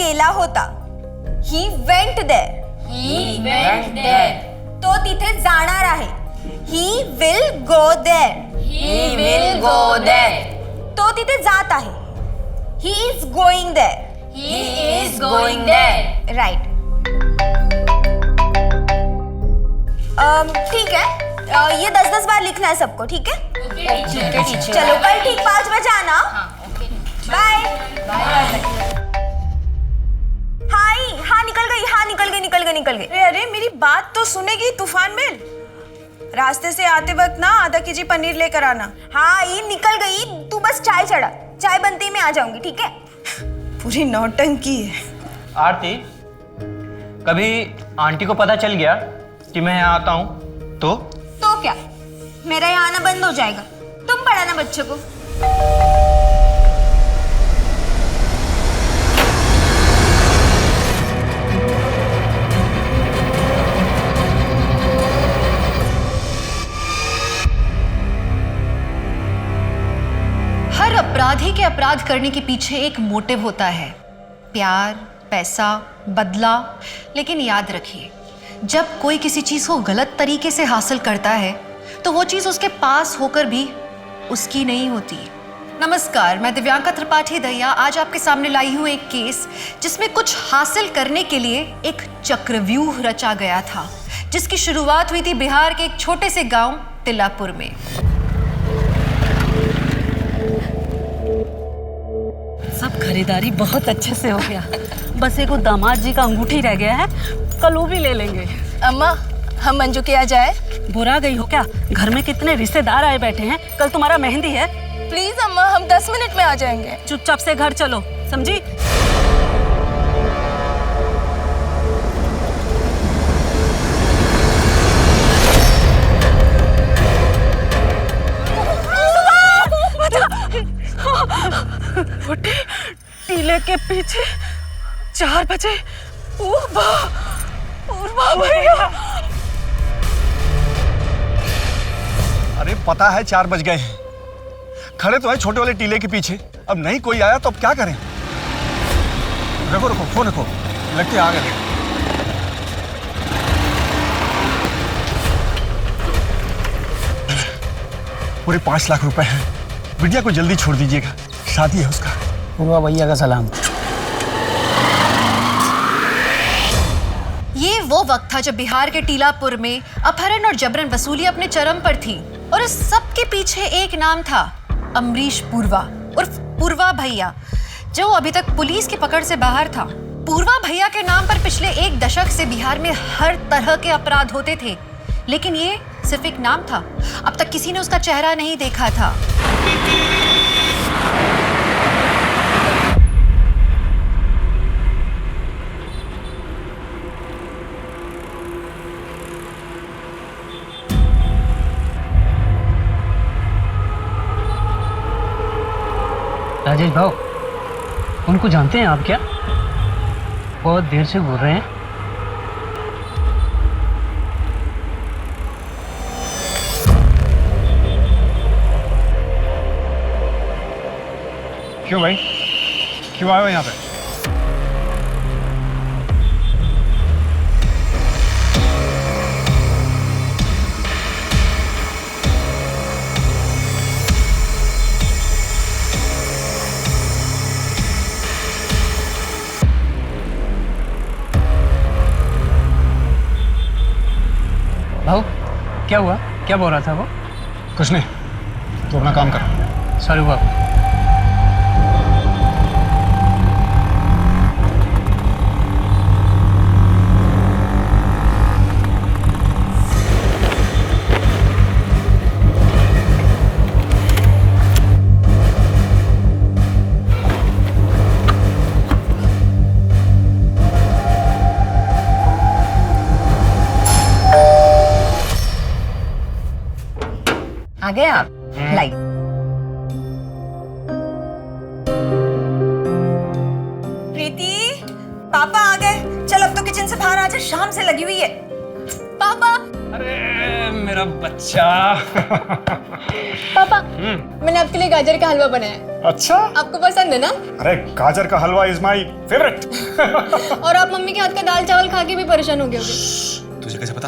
गेला होता. He went there. He went there. तो तिथे जाणार आहे. He will go there. He will go there. तो तिथे जात आहे. He is going there. He is going there. Right. ठीक है. ये 10-10 बार लिखना है सबको, ठीक है? चलो कल ठीक 5 बजे आना. बाय. हाँ निकल गई. अरे मेरी बात तो सुनेगी तूफान मिल. रास्ते से आते वक्त ना आधा केजी पनीर लेकर आना. हाँ ये निकल गई. तू बस चाय चढ़ा. चाय बनते ही मैं आ जाऊंगी, ठीक है? पूरी नौटंकी है. आरती, कभी आंटी को पता चल गया कि मैं यहाँ आता हूँ तो क्या मेरा यहाँ आना बंद हो जाएगा? तुम पढ़ाना बच्चों को. हर अपराधी के अपराध करने के पीछे एक मोटिव होता है. प्यार, पैसा, बदला. लेकिन याद रखिए, जब कोई किसी चीज को गलत तरीके से हासिल करता है तो वो चीज उसके पास होकर भी उसकी नहीं होती. नमस्कार, मैं दिव्यांका त्रिपाठी दहिया आज आपके सामने लाई हूँ एक केस जिसमें कुछ हासिल करने के लिए एक चक्रव्यूह रचा गया था, जिसकी शुरुआत हुई थी बिहार के एक छोटे से गांव तिलापुर में. सब खरीदारी बहुत अच्छे से हो गया. बस एक दामाद जी का अंगूठी रह गया है, कल वो भी ले लेंगे. अम्मा, हम मंजू के यहाँ जाए? बुरा गई हो क्या? घर में कितने रिश्तेदार आए बैठे हैं. कल तुम्हारा मेहंदी है. प्लीज अम्मा, हम 10 मिनट में आ जाएंगे. चुपचाप से घर चलो, समझी? टीले के पीछे 4 बजे. पूर्वा भैया. अरे पता है 4 बज गए हैं. खड़े तो है छोटे वाले टीले के पीछे. अब नहीं कोई आया तो अब क्या करें? रखो फोन रखो. लगते आ गए. पूरे 5 लाख रुपए हैं. विद्या को जल्दी छोड़ दीजिएगा, शादी है उसका. पूर्वा भैया का सलाम. ये वो वक्त था जब बिहार के टीलापुर में अपहरण और जबरन वसूली अपने चरम पर थी. और इस सब के पीछे एक नाम था, अमरीश पूर्वा उर्फ पूर्वा भैया, जो अभी तक पुलिस की पकड़ से बाहर था. पूर्वा भैया के नाम पर पिछले 1 दशक से बिहार में हर तरह के अपराध होते थे, लेकिन ये सिर्फ एक नाम था. अब तक किसी ने उसका चेहरा नहीं देखा था. राजेश भाव, उनको जानते हैं आप क्या? बहुत देर से बोल रहे हैं. क्यों भाई, क्यों आए हो यहाँ पे? भाव, क्या हुआ? क्या बोल रहा था वो? कुछ नहीं, तो अपना काम कर. सॉरी भाव. आ गए आप? लाइट. प्रीति, पापा आ गए. चल अब तो किचन से बाहर आ जा, शाम से लगी हुई है. पापा अरे मेरा बच्चा। पापा मैंने आपके लिए गाजर का हलवा बनाया। अच्छा, आपको पसंद है ना? अरे गाजर का हलवा इज माय फेवरेट। और आप मम्मी के हाथ का दाल चावल खा के भी परेशान हो गए होगे। तुझे कैसे पता?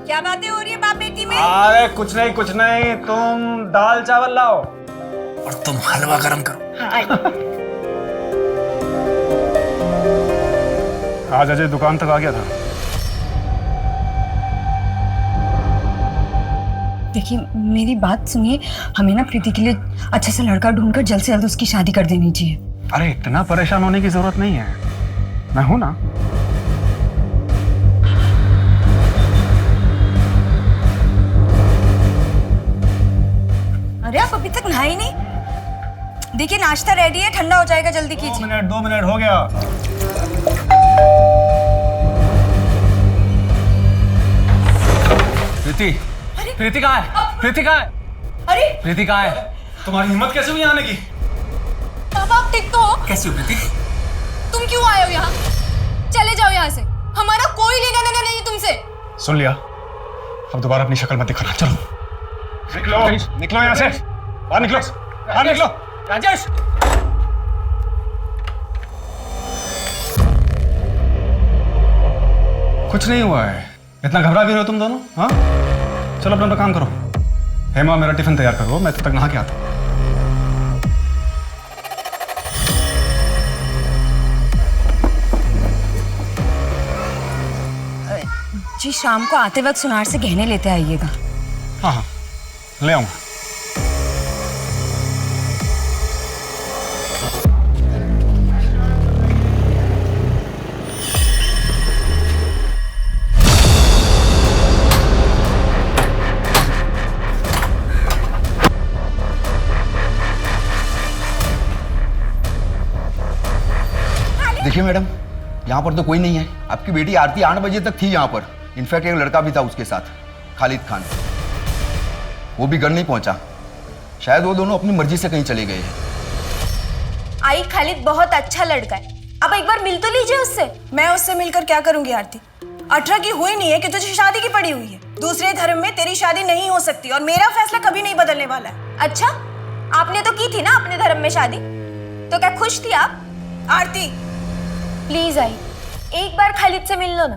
क्या बातें हो रही है बाप बेटी में? अरे कुछ नहीं, तुम दाल चावल लाओ और तुम हलवा गरम करो। आज अजय दुकान तक आ गया था। देखिए मेरी बात सुनिए, हमें ना प्रीति के लिए अच्छे से लड़का ढूंढकर जल्द से जल्द उसकी शादी कर देनी चाहिए। अरे इतना परेशान होने की जरूरत नहीं है, मैं हूं ना। अरे आप अभी तक नहाए नहीं? देखिए नाश्ता रेडी है, ठंडा हो जाएगा, जल्दी कीजिए। 2 मिनट हो गया। प्रीति कहाँ है? प्रीति कहाँ है? अरे प्रीति कहाँ है? तुम्हारी हिम्मत कैसे हुई आने की? पापा आप ठीक तो हो? कैसी हो प्रीति? तुम क्यों आए हो यहाँ? चले जाओ यहाँ से, हमारा कोई लेना देना नहीं तुमसे। सुन लिया, अब दोबारा अपनी शक्ल मत दिखाना। चलो निकलो यहाँ से, बाहर निकलो, बाहर निकलो। राजेश, कुछ नहीं हुआ है, इतना घबरा भी रहे हो तुम दोनों? हाँ चलो अपना काम करो। हेमा मेरा टिफिन तैयार करो, मैं तब तक नहा के आता हूँ। जी शाम को आते वक्त सुनार से गहने लेते आइएगा। हाँ हाँ ले आऊँगा। देखिए मैडम, यहाँ पर तो कोई नहीं है। आपकी बेटी आरती 8 बजे तक थी यहाँ पर। इनफैक्ट एक लड़का भी था उसके साथ, खालिद खान। वो भी घर नहीं पहुंचा। शायद वो दोनों अपनी मर्जी से कहीं चले गए हैं। आई, खालिद बहुत अच्छा लड़का है, अब एक बार मिल तो लीजिए उससे। मैं उससे मिलकर क्या करूंगी आरती? 18 की हुई नहीं है कि तुझे शादी की पड़ी हुई है। दूसरे धर्म में तेरी शादी नहीं हो सकती और मेरा फैसला कभी नहीं बदलने वाला है। अच्छा, आपने तो की थी ना अपने धर्म में शादी, तो क्या खुश थी आप? आरती प्लीज आई, एक बार खालिद से मिल लो ना,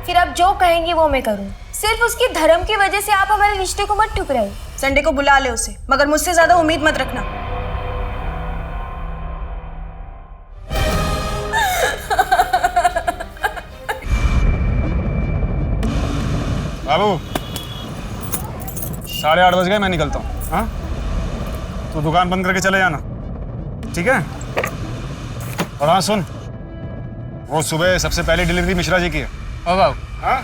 फिर आप जो कहेंगे वो मैं करूँ। सिर्फ उसकी धर्म की वजह से आप हमारे रिश्ते को मत ठुकराइए। संडे को बुला ले उसे, मगर मुझसे ज्यादा उम्मीद मत रखना। बाबू 8:30 बज गए, मैं निकलता हूँ। हाँ तो दुकान बंद करके चले जाना, ठीक है? और हाँ सुन, वो सुबह सबसे पहली डिलीवरी मिश्रा जी की है। ओ बाबू, हाँ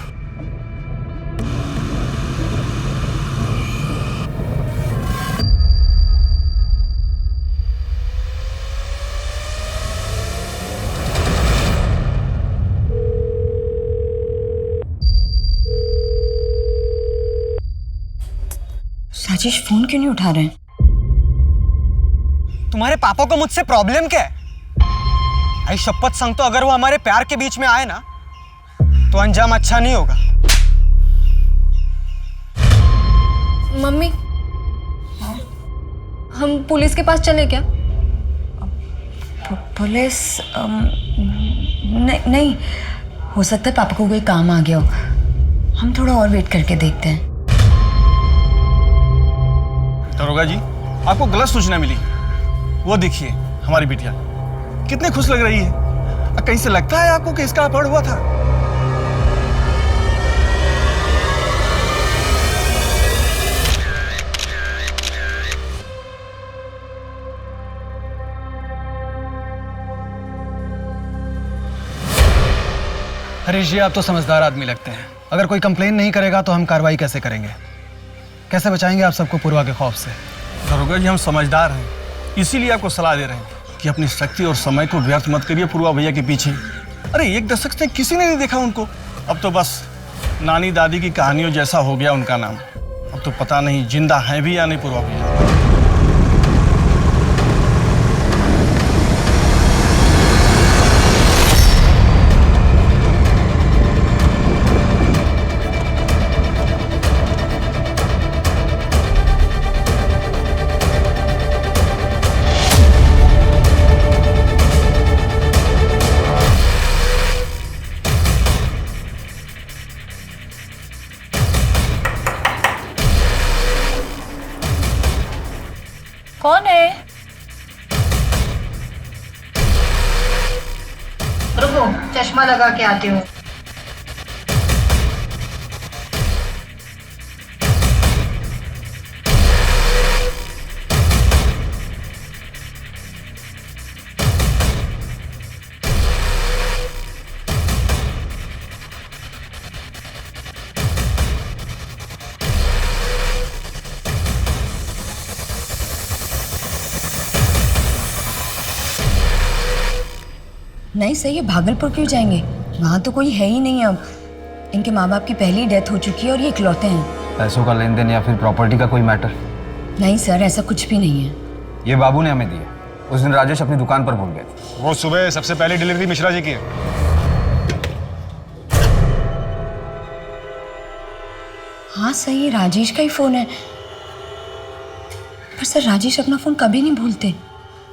राजेश फोन क्यों नहीं उठा रहे हैं? तुम्हारे पापा को मुझसे प्रॉब्लम क्या है? आई शपथ सांगतो, अगर वो हमारे प्यार के बीच में आए ना तो अंजाम अच्छा नहीं होगा। मम्मी, हम पुलिस के पास चले क्या? पुलिस नहीं, हो सकता है पापा को कोई काम आ गया हो। हम थोड़ा और वेट करके देखते हैं। दरोगा जी, आपको गलत सूचना मिली। वो देखिए हमारी बिटिया कितनी खुश लग रही है। कहीं से लगता है आपको कि इसका अपहरण हुआ था? हरीश जी, आप तो समझदार आदमी लगते हैं। अगर कोई कंप्लेन नहीं करेगा तो हम कार्रवाई कैसे करेंगे? कैसे बचाएंगे आप सबको पूर्वा के खौफ से? दरोगा जी, हम समझदार हैं, इसीलिए आपको सलाह दे रहे हैं कि अपनी शक्ति और समय को व्यर्थ मत करिए पूर्वा भैया के पीछे। अरे 1 दशक से किसी ने नहीं देखा उनको। अब तो बस नानी दादी की कहानियों जैसा हो गया उनका नाम। अब तो पता नहीं जिंदा है भी या नहीं पूर्वा भैया। कौन है? रुको, चश्मा लगा के आती हूँ। नहीं सही है, भागलपुर क्यों जाएंगे? वहाँ तो कोई है ही नहीं अब। इनके माँ बाप की पहली डेथ हो चुकी है और ये इकलौते हैं। पैसों का लेन देन या फिर प्रॉपर्टी का कोई मैटर? नहीं सर, ऐसा कुछ भी नहीं है। ये बाबू ने हमें दिए। उस दिन राजेश अपनी दुकान पर भूल गए थे। वो सुबह सबसे पहली डिलीवरी मिश्रा जी की है। हाँ सही है, राजेश का ही फोन है। पर सर राजेश अपना फोन कभी नहीं भूलते।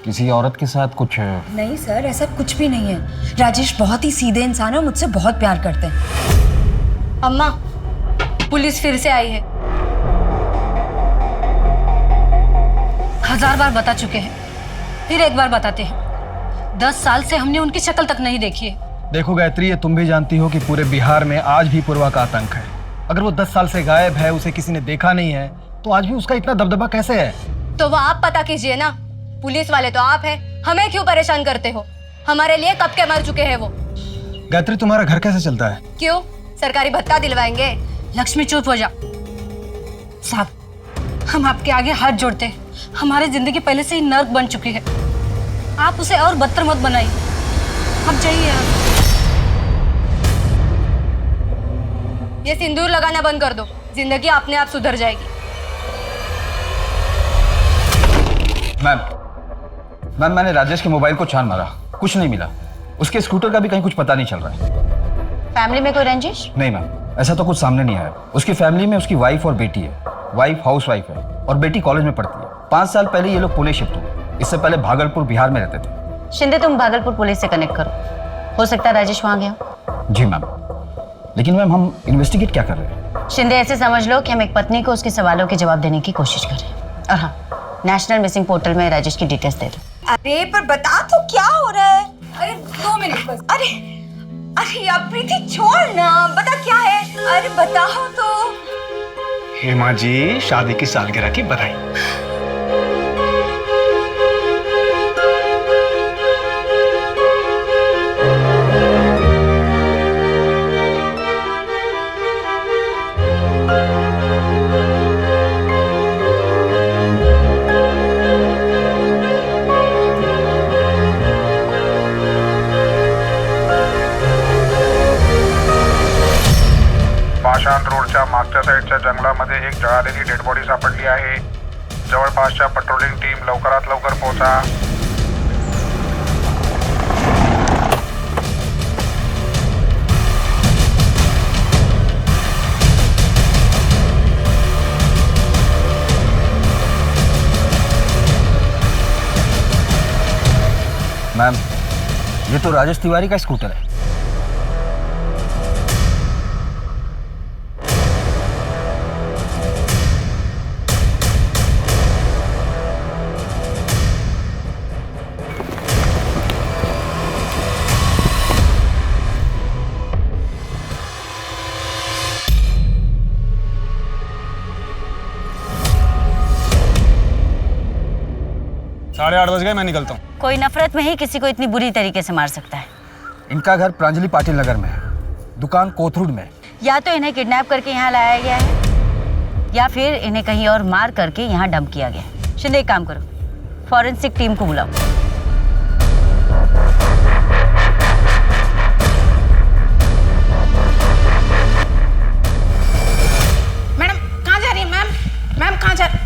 किसी औरत के साथ कुछ? नहीं सर, ऐसा कुछ भी नहीं है। राजेश बहुत ही सीधे इंसान है, मुझसे बहुत प्यार करते हैं। अम्मा, पुलिस फिर से आई है। 1000 बार बता चुके हैं, फिर एक बार बताते हैं। 10 साल से हमने उनकी शक्ल तक नहीं देखी है। देखो गायत्री, ये तुम भी जानती हो कि पूरे बिहार में आज भी पूर्वा का आतंक है। अगर वो 10 साल से गायब है, उसे किसी ने देखा नहीं है, तो आज भी उसका इतना दबदबा कैसे है? तो वो आप पता कीजिए ना। पुलिस वाले तो आप हैं, हमें क्यों परेशान करते हो? हमारे लिए कब के मर चुके हैं वो। गायत्री, तुम्हारा घर कैसे चलता है? क्यों, सरकारी भत्ता दिलवाएंगे? लक्ष्मी चुप हो जा। साहब, हम आपके आगे हाथ जोड़ते हैं। हमारी जिंदगी पहले से ही नर्क बन चुकी है, आप उसे और बदतर मत बनाइए। अब जाइए आप। ये सिंदूर लगाना बंद कर दो, जिंदगी अपने आप सुधर जाएगी। मैम, मैंने राजेश के मोबाइल को छान मारा, कुछ नहीं मिला। उसके स्कूटर का भी कहीं कुछ पता नहीं चल रहा है। फैमिली में कोई रंजिश? नहीं मैम, ऐसा तो कुछ सामने नहीं आया। उसकी फैमिली में उसकी वाइफ और बेटी है। वाइफ हाउसवाइफ है और बेटी कॉलेज में पढ़ती है। 5 साल पहले ये लोग पुणे शिफ्ट हुए। इससे पहले भागलपुर बिहार में रहते थे। शिंदे, तुम भागलपुर पुलिस से कनेक्ट करो। हो सकता है राजेश वहां गया। जी मैम, लेकिन मैम हम इन्वेस्टिगेट क्या कर रहे हैं? शिंदे, ऐसे समझ लो कि हम एक पत्नी को उसके सवालों के जवाब देने की कोशिश कर रहे हैं। और हाँ, नेशनल मिसिंग पोर्टल में राजेश की डिटेल्स दे दो। अरे पर बता तो क्या हो रहा है? अरे 2 मिनट बस। अरे यार प्रीति छोड़ ना, बता क्या है? अरे बताओ तो। हेमा जी, शादी की सालगिरह की बधाई। पाषाण रोडच्या मागच्या साईडच्या जंगलामध्ये एक जळालेली डेड बॉडी सापडली आहे. जवळपासच्या पेट्रोलिंग टीम लवकरात लवकर पोहोचा. मैम, ये तो राजेश तिवारी का स्कूटर है। साढ़े 8 बज गए, मैं निकलता हूँ। कोई नफरत में ही किसी को इतनी बुरी तरीके से मार सकता है? इनका घर प्रांजलि पाटिल नगर में है, दुकान कोथरूड में। या तो इन्हें किडनैप करके यहाँ लाया गया है या फिर इन्हें कहीं और मार करके यहाँ डंप किया गया है। शिंदे, एक काम करो, फॉरेंसिक टीम को बुलाओ। मैडम कहाँ जा रही है? मैम कहाँ जा रही?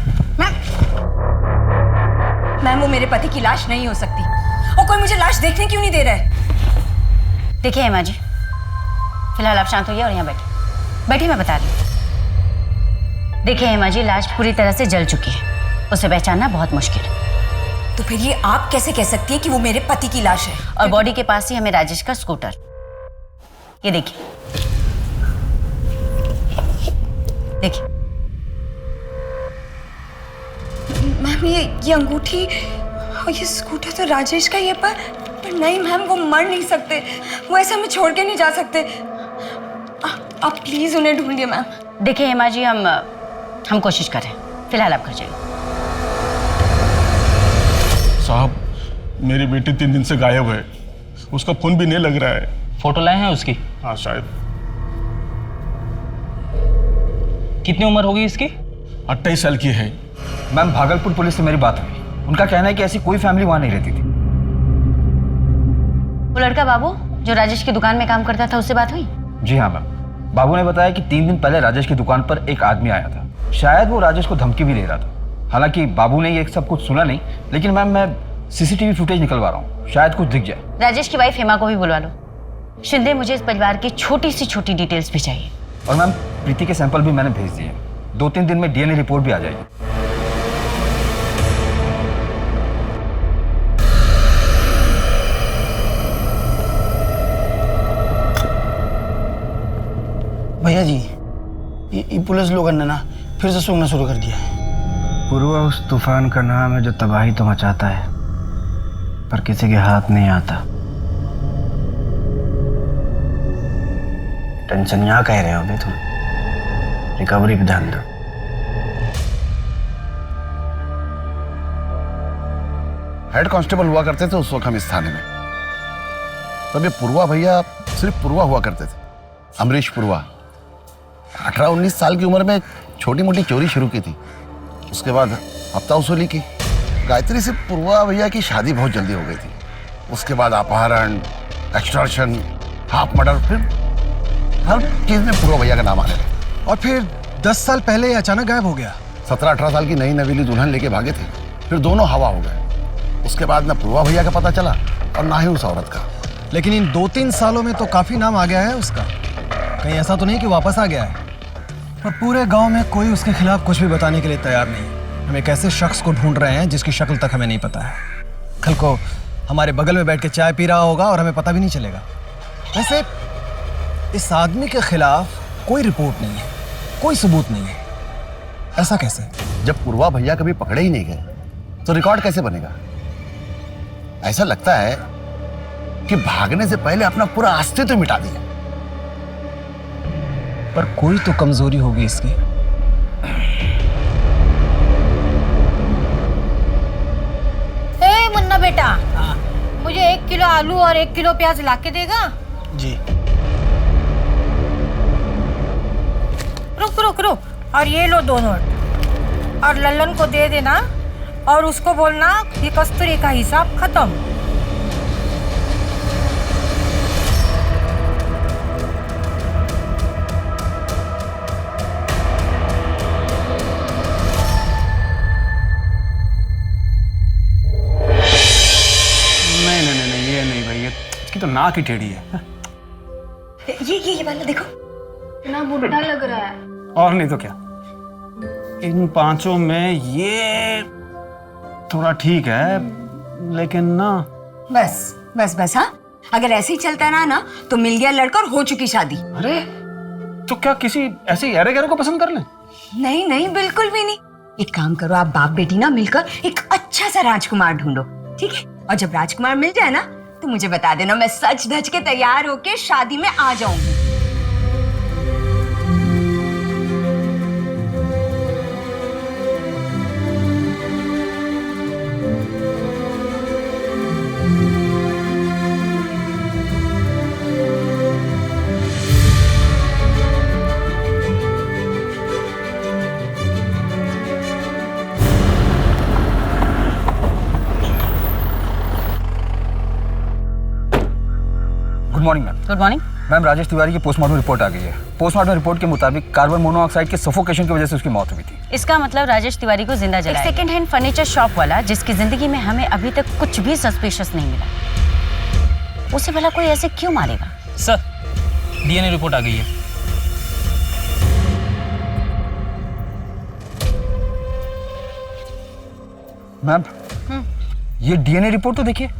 मैम वो मेरे पति की लाश नहीं हो सकती, और कोई मुझे लाश देखने क्यों नहीं दे रहा है? देखिए हेमा जी, फिलहाल आप शांत होइए और यहाँ बैठिए, मैं बता रही हूँ। देखिए हेमा जी, लाश पूरी तरह से जल चुकी है, उसे पहचानना बहुत मुश्किल है। तो फिर ये आप कैसे कह सकती है कि वो मेरे पति की लाश है? और बॉडी के पास ही हमें राजेश का स्कूटर, ये देखिए देखिए। मैम मैम ये अंगूठी और ये स्कूटर तो राजेश का ही है, पर नहीं मैम, वो मर नहीं सकते, वो ऐसे हमें छोड़ के नहीं जा सकते। आप प्लीज उन्हें ढूंढिए मैम। देखिए हेमा जी, हम कोशिश कर रहे हैं, फिलहाल आप घर जाइए। साहब, मेरी बेटी 3 दिन से गायब है, उसका फोन भी नहीं लग रहा है। फोटो लाए हैं उसकी? हाँ शायद। कितनी उम्र होगी इसकी? 28 साल की है। मैम, भागलपुर पुलिस से मेरी बात हुई, उनका कहना है कि ऐसी कोई फैमिली वहां नहीं रहती थी। वो लड़का बाबू जो राजेश की दुकान में काम करता था, उससे बात हुई? जी हाँ मैम, बाबू ने बताया कि 3 दिन पहले राजेश की दुकान पर एक आदमी आया था, शायद वो राजेश को धमकी भी दे रहा था। हालांकि बाबू ने ये सब कुछ सुना नहीं, लेकिन मैम मैं सीसीटीवी फुटेज निकलवा रहा हूँ, शायद कुछ दिख जाए। राजेश की वाइफ हेमा को भी बुलवा लो। शिंदे, मुझे इस परिवार की छोटी सी छोटी डिटेल्स भी चाहिए। और मैम, प्रीति के सैंपल भी मैंने भेज दिए, 2-3 दिन में डीएनए रिपोर्ट भी आ जाएगी। भैया जी, ये पुलिस लोगों ने ना फिर से सूंघना शुरू कर दिया है। पूर्वा उस तूफान का नाम है जो तबाही तो मचाता है, पर किसी के हाथ नहीं आता। टेंशन यहाँ कह रहे हो अभी तुम, रिकवरी पे ध्यान दो। हेड कांस्टेबल हुआ करते थे उस वक्त हम इस थाने में, तब ये पूर्वा भैया सिर्फ पूर्वा हुआ करते थे, अमरीश पूर्वा। 18-19 साल की उम्र में छोटी मोटी चोरी शुरू की थी, उसके बाद हफ्ता वसूली की। गायत्री से पूर्वा भैया की शादी बहुत जल्दी हो गई थी, उसके बाद अपहरण, एक्सटॉर्शन, हाफ मर्डर, फिर हर चीज में पूर्वा भैया का नाम आने लगा। और फिर 10 साल पहले ये अचानक गायब हो गया। 17-18 साल की नई नवीली दुल्हन लेके भागे थे, फिर दोनों हवा हो गए। उसके बाद ना पूर्वा भैया का पता चला और ना ही उस औरत का। लेकिन इन 2-3 सालों में तो काफी नाम आ गया है उसका, कहीं ऐसा तो नहीं कि वापस आ गया है। पर पूरे गांव में कोई उसके खिलाफ कुछ भी बताने के लिए तैयार नहीं। हम एक ऐसे शख्स को ढूंढ रहे हैं जिसकी शक्ल तक हमें नहीं पता है। कल को हमारे बगल में बैठ के चाय पी रहा होगा और हमें पता भी नहीं चलेगा। वैसे इस आदमी के खिलाफ कोई रिपोर्ट नहीं है, कोई सबूत नहीं है, ऐसा कैसे? जब पूर्वा भैया कभी पकड़े ही नहीं गए तो रिकॉर्ड कैसे बनेगा? ऐसा लगता है कि भागने से पहले अपना पूरा अस्तित्व मिटा दिया। पर कोई तो कमजोरी होगी इसकी। मुन्ना बेटा, मुझे 1 किलो आलू और 1 किलो प्याज ला के देगा? जी। रुक रुक रुक, और ये लो 2 नोट, और लल्लन को दे देना और उसको बोलना ये कस्तूरी का हिसाब खत्म। नहीं, ये नहीं भाई, इसकी तो नाक ही टेढ़ी है। ये वाला देखो, इतना बुढ़ा लग रहा है। और नहीं तो क्या, इन 5 में ये थोड़ा ठीक है, लेकिन ना बस बस बस। हाँ, अगर ऐसे ही चलता रहा ना तो मिल गया लड़का और हो चुकी शादी। अरे तो क्या किसी ऐसे यारे गैरों को पसंद कर लें? नहीं नहीं, बिल्कुल भी नहीं। एक काम करो, आप बाप बेटी ना मिलकर एक अच्छा सा राजकुमार ढूंढो, ठीक है? और जब राजकुमार मिल जाए ना तो मुझे बता देना, मैं सच धज के तैयार होके शादी में आ जाऊंगी। Good morning ma'am. Good morning ma'am, Rajesh Tiwari की पोस्टमार्टम रिपोर्ट आ गई है। पोस्टमार्टम रिपोर्ट के मुताबिक कार्बन मोनोऑक्साइड के सफोकेशन की वजह से उसकी मौत हुई थी। इसका मतलब राजेश तिवारी को जिंदा जलाया। सेकंड हैंड फर्नीचर शॉप वाला जिसकी जिंदगी में हमें अभी तक कुछ भी सस्पिशियस नहीं मिला, उसे भला कोई ऐसे क्यों मारेगा? सर, डीएनए रिपोर्ट आ गई है। मैम, ये डीएनए रिपोर्ट तो देखिए।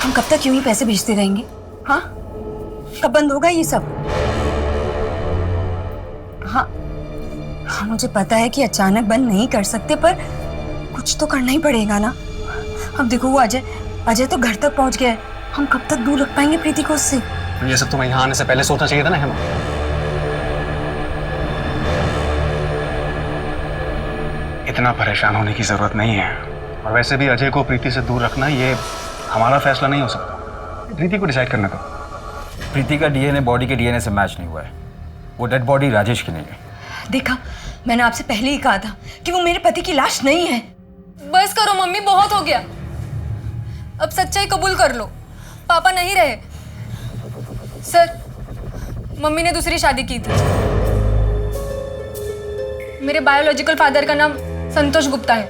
हम कब तक यूं ही पैसे भेजते रहेंगे? हाँ, कब बंद होगा ये सब? हाँ हाँ, मुझे पता है कि अचानक बंद नहीं कर सकते, पर कुछ तो करना ही पड़ेगा ना। अब देखो वो अजय तो घर तक पहुंच गया है, हम कब तक दूर रख पाएंगे प्रीति को उससे? ये सब तुम्हें यहाँ आने से पहले सोचना चाहिए था ना हेमा। इतना परेशान होने की जरूरत नहीं है, और वैसे भी अजय को प्रीति से दूर रखना ये हमारा फैसला नहीं हो सकता, प्रीति को डिसाइड करना था। प्रीति का डीएनए बॉडी के डीएनए से मैच नहीं हुआ है, वो डेड बॉडी राजेश की नहीं है। देखा, मैंने आपसे पहले ही कहा था कि वो मेरे पति की लाश नहीं है। बस करो मम्मी, बहुत हो गया। अब सच्चाई कबूल कर लो, पापा नहीं रहे। सर, मम्मी ने दूसरी शादी की थी। मेरे बायोलॉजिकल फादर का नाम संतोष गुप्ता है।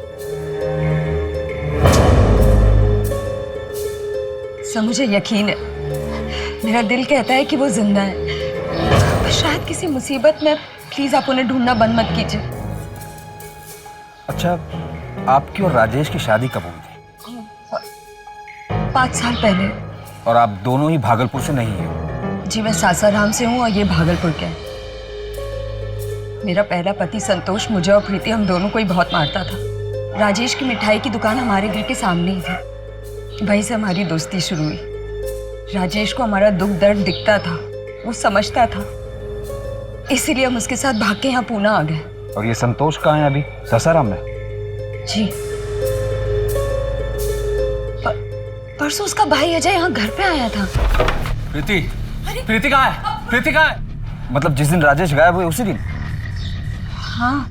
सर, मुझे यकीन है, मेरा दिल कहता है कि वो जिंदा है, पर शायद किसी मुसीबत में। प्लीज आप उन्हें ढूंढना बंद मत कीजिए। अच्छा, आपकी और राजेश की शादी कब हुई थी? 5 साल पहले। और आप दोनों ही भागलपुर से नहीं हैं? जी, मैं सासाराम से हूँ और ये भागलपुर के हैं। मेरा पहला पति संतोष मुझे और प्रीति, हम दोनों को ही बहुत मारता था। राजेश की मिठाई की दुकान हमारे घर के सामने ही थी, वहीं से हमारी दोस्ती शुरू हुई। राजेश को हमारा दुख दर्द दिखता था, वो समझता था, इसीलिए हम उसके साथ भाग के यहाँ पूना आ गए। और ये संतोष कहाँ है अभी? सासाराम में? जी, परसों उसका भाई अजय यहाँ घर पे आया था। प्रीति, प्रीति कहाँ है? प्रीति कहाँ है? मतलब जिस दिन राजेश गायब हुए उसी दिन? हाँ,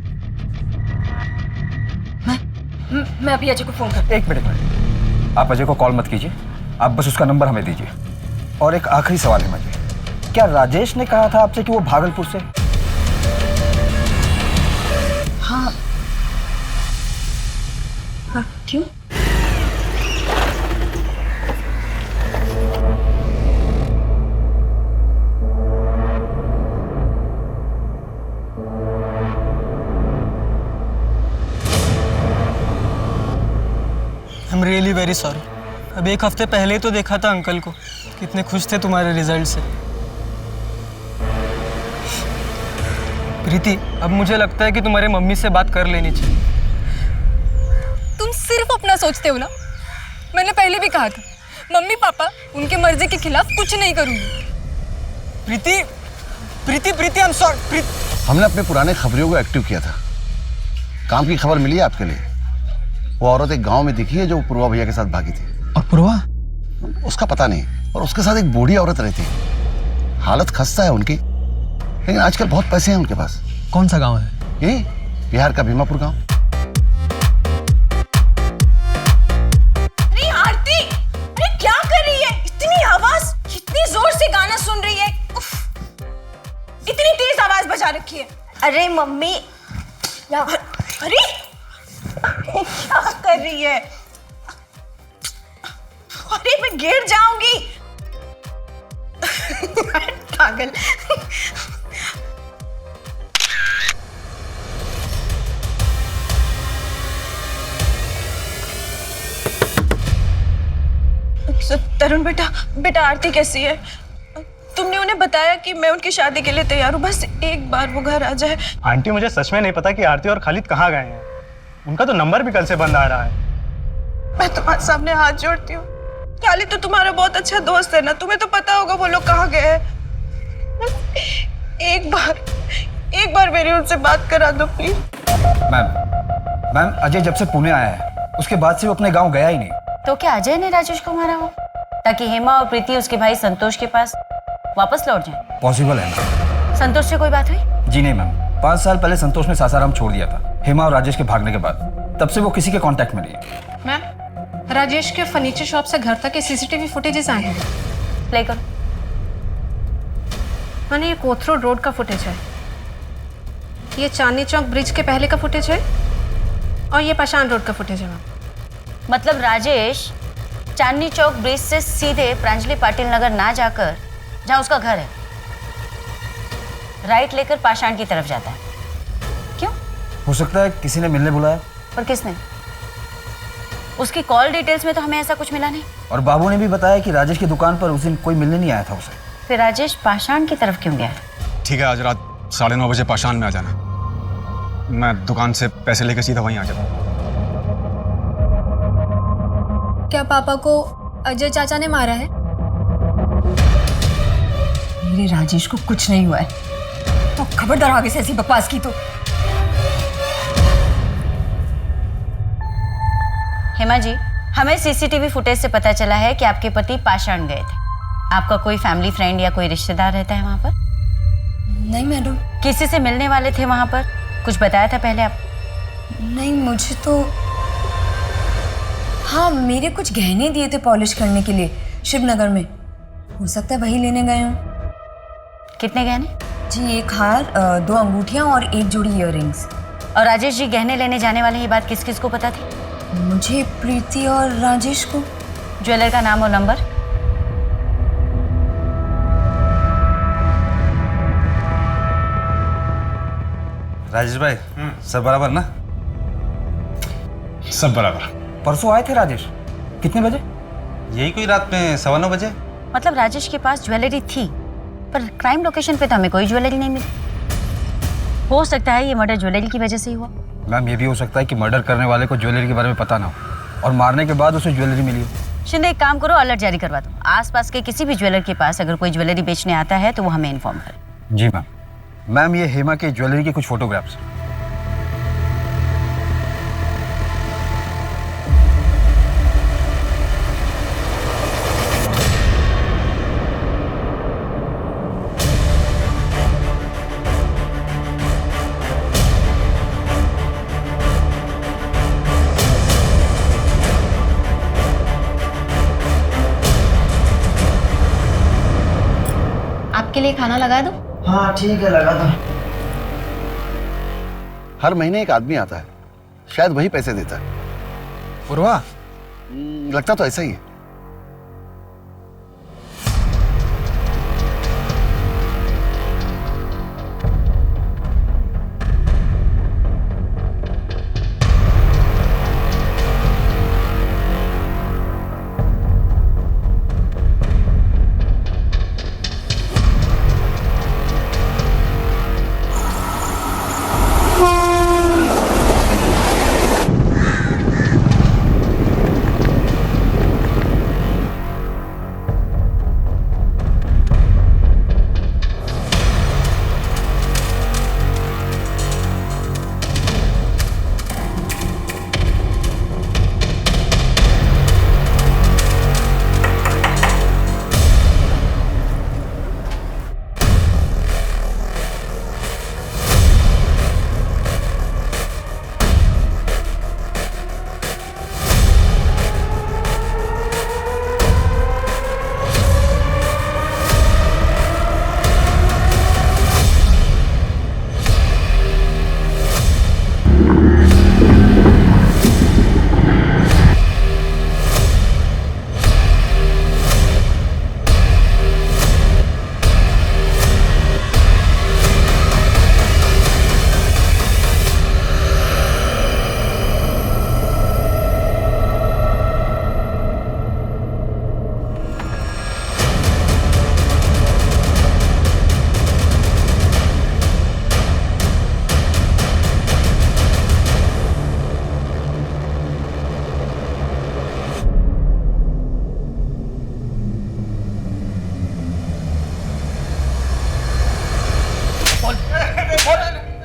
मैं अभी अजय को फोन करती हूँ। एक मिनट, आप अजय को कॉल मत कीजिए, आप बस उसका नंबर हमें दीजिए। और एक आखिरी सवाल है मुझे, क्या राजेश ने कहा था आपसे कि वो भागलपुर से? हाँ। क्यों? I am really very sorry. अब 1 हफ्ते पहले ही तो देखा था अंकल को, कितने खुश थे तुम्हारे रिजल्ट से। प्रीति, अब मुझे लगता है कि तुम्हारे मम्मी से बात कर लेनी चाहिए। तुम सिर्फ अपना सोचते हो ना। मैंने पहले भी कहा था, मम्मी पापा उनके मर्जी के खिलाफ कुछ नहीं करूंगी। प्रीति, प्रीति, प्रीति, आई एम सॉरी। हमने अपने पुराने खबरियों को एक्टिव किया था। काम की खबर मिली है आपके लिए। वो औरत एक गांव में दिखी है जो पूर्वा भैया के साथ भागी थी। और पूर्वा? उसका पता नहीं, और उसके साथ एक बूढ़ी औरत रहती है। हालत खस्ता है उनकी, लेकिन आजकल बहुत पैसे हैं उनके पास। कौन सा गांव है? यही बिहार का भीमापुर गांव। अरे आरती, अरे क्या कर रही है? इतनी आवाज, इतनी जोर से गाना सुन रही है। उफ, इतनी तेज आवाज बजा रखी है। अरे मम्मी, अरे क्या कर रही है? अरे मैं गिर जाऊंगी। पागल। तरुण बेटा आरती कैसी है? तुमने उन्हें बताया कि मैं उनकी शादी के लिए तैयार हूँ, बस एक बार वो घर आ जाए। आंटी, मुझे सच में नहीं पता कि आरती और खालिद कहाँ गए हैं। उनका तो नंबर भी कल से बंद आ रहा है। मैं तुम्हारे सामने हाथ जोड़ती हूँ। खालिद तो तुम्हारा बहुत अच्छा दोस्त है ना, तुम्हें तो पता होगा वो लोग कहाँ गए हैं। एक बार मेरी उनसे बात करा दो प्लीज। मैम, अजय जब से पुणे आया है उसके बाद से वो अपने गांव गया ही नहीं। तो क्या अजय ने राजेश को मारा हो ताकि हेमा और प्रीति उसके भाई संतोष के पास वापस लौट जाए? पॉसिबल है मैम। संतोष से कोई बात हुई? जी नहीं मैम, 5 साल पहले संतोष ने सासाराम छोड़ दिया था हेमा और राजेश के भागने के बाद। तब से वो किसी के कांटेक्ट में नहीं है। मैम, राजेश के फर्नीचर शॉप से घर तक के सीसीटीवी फुटेजेस आए हैं। प्ले करो। मैंने ये कोथरूड रोड का फुटेज है, ये चांदनी चौक ब्रिज के पहले का फुटेज है, और ये पाषाण रोड का फुटेज है मैम। मतलब राजेश चांदनी चौक ब्रिज से सीधे प्रांजलि पाटिल नगर ना जाकर जहाँ उसका घर है, राइट लेकर पाषाण की तरफ जाता है। क्यों? हो सकता है किसी ने मिलने बुलाया। और किसने? उसकी कॉल डिटेल्स में तो हमें ऐसा कुछ मिला नहीं। और बाबू ने भी बताया कि राजेश की दुकान पर उस दिन कोई मिलने नहीं आया था उसे। फिर राजेश पाषाण की तरफ क्यों गया? ठीक है, आज रात 9:30 बजे पाषाण में आ जाना। मैं दुकान से पैसे लेकर सीधा वहीं आ जाऊंगा। क्या पापा को अजय चाचा ने मारा है? मेरे राजेश को कुछ नहीं हुआ है। तो खबरदार आगे से ऐसी बकवास की तो। हेमा जी, हमें सीसीटीवी फुटेज से पता चला है कि आपके पति पाषाण गए थे। आपका कोई फैमिली फ्रेंड या कोई रिश्तेदार रहता है वहां पर? नहीं मैडम। किसी से मिलने वाले थे वहां पर? कुछ बताया था पहले आप? नहीं, मुझे तो हाँ, मेरे कुछ गहने दिए थे पॉलिश करने के लिए शिवनगर में। हो सकता है वही लेने गए हों। कितने गहने? जी, एक हार, 2 अंगूठियां और 1 जोड़ी इयररिंग्स। और राजेश जी गहने लेने जाने वाले, ये बात किस किस को पता थी? मुझे, प्रीति और राजेश को। ज्वेलर का नाम और नंबर? राजेश भाई, सब बराबर ना? सब बराबर। परसों आए थे राजेश, कितने बजे? यही कोई रात में 9:15 बजे। मतलब राजेश के पास ज्वेलरी थी, पर क्राइम लोकेशन पे तो हमें कोई ज्वेलरी नहीं मिली। हो सकता है ये मर्डर ज्वेलरी की वजह से ही हुआ। मैम, ये भी हो सकता है कि मर्डर करने वाले को ज्वेलरी के बारे में पता ना हो और मारने के बाद उसे ज्वेलरी मिली हो। शिंदे, एक काम करो, अलर्ट जारी करवा दो। आसपास के किसी भी ज्वेलर के पास अगर कोई ज्वेलरी बेचने आता है तो वो हमें इन्फॉर्म करे। जी मैम। मैम, ये हेमा के ज्वेलरी के कुछ फोटोग्राफ्स। आपके लिए खाना लगा दूं? हाँ ठीक है, लगा दो। हर महीने एक आदमी आता है, शायद वही पैसे देता है। पूर्वा? लगता तो ऐसा ही है।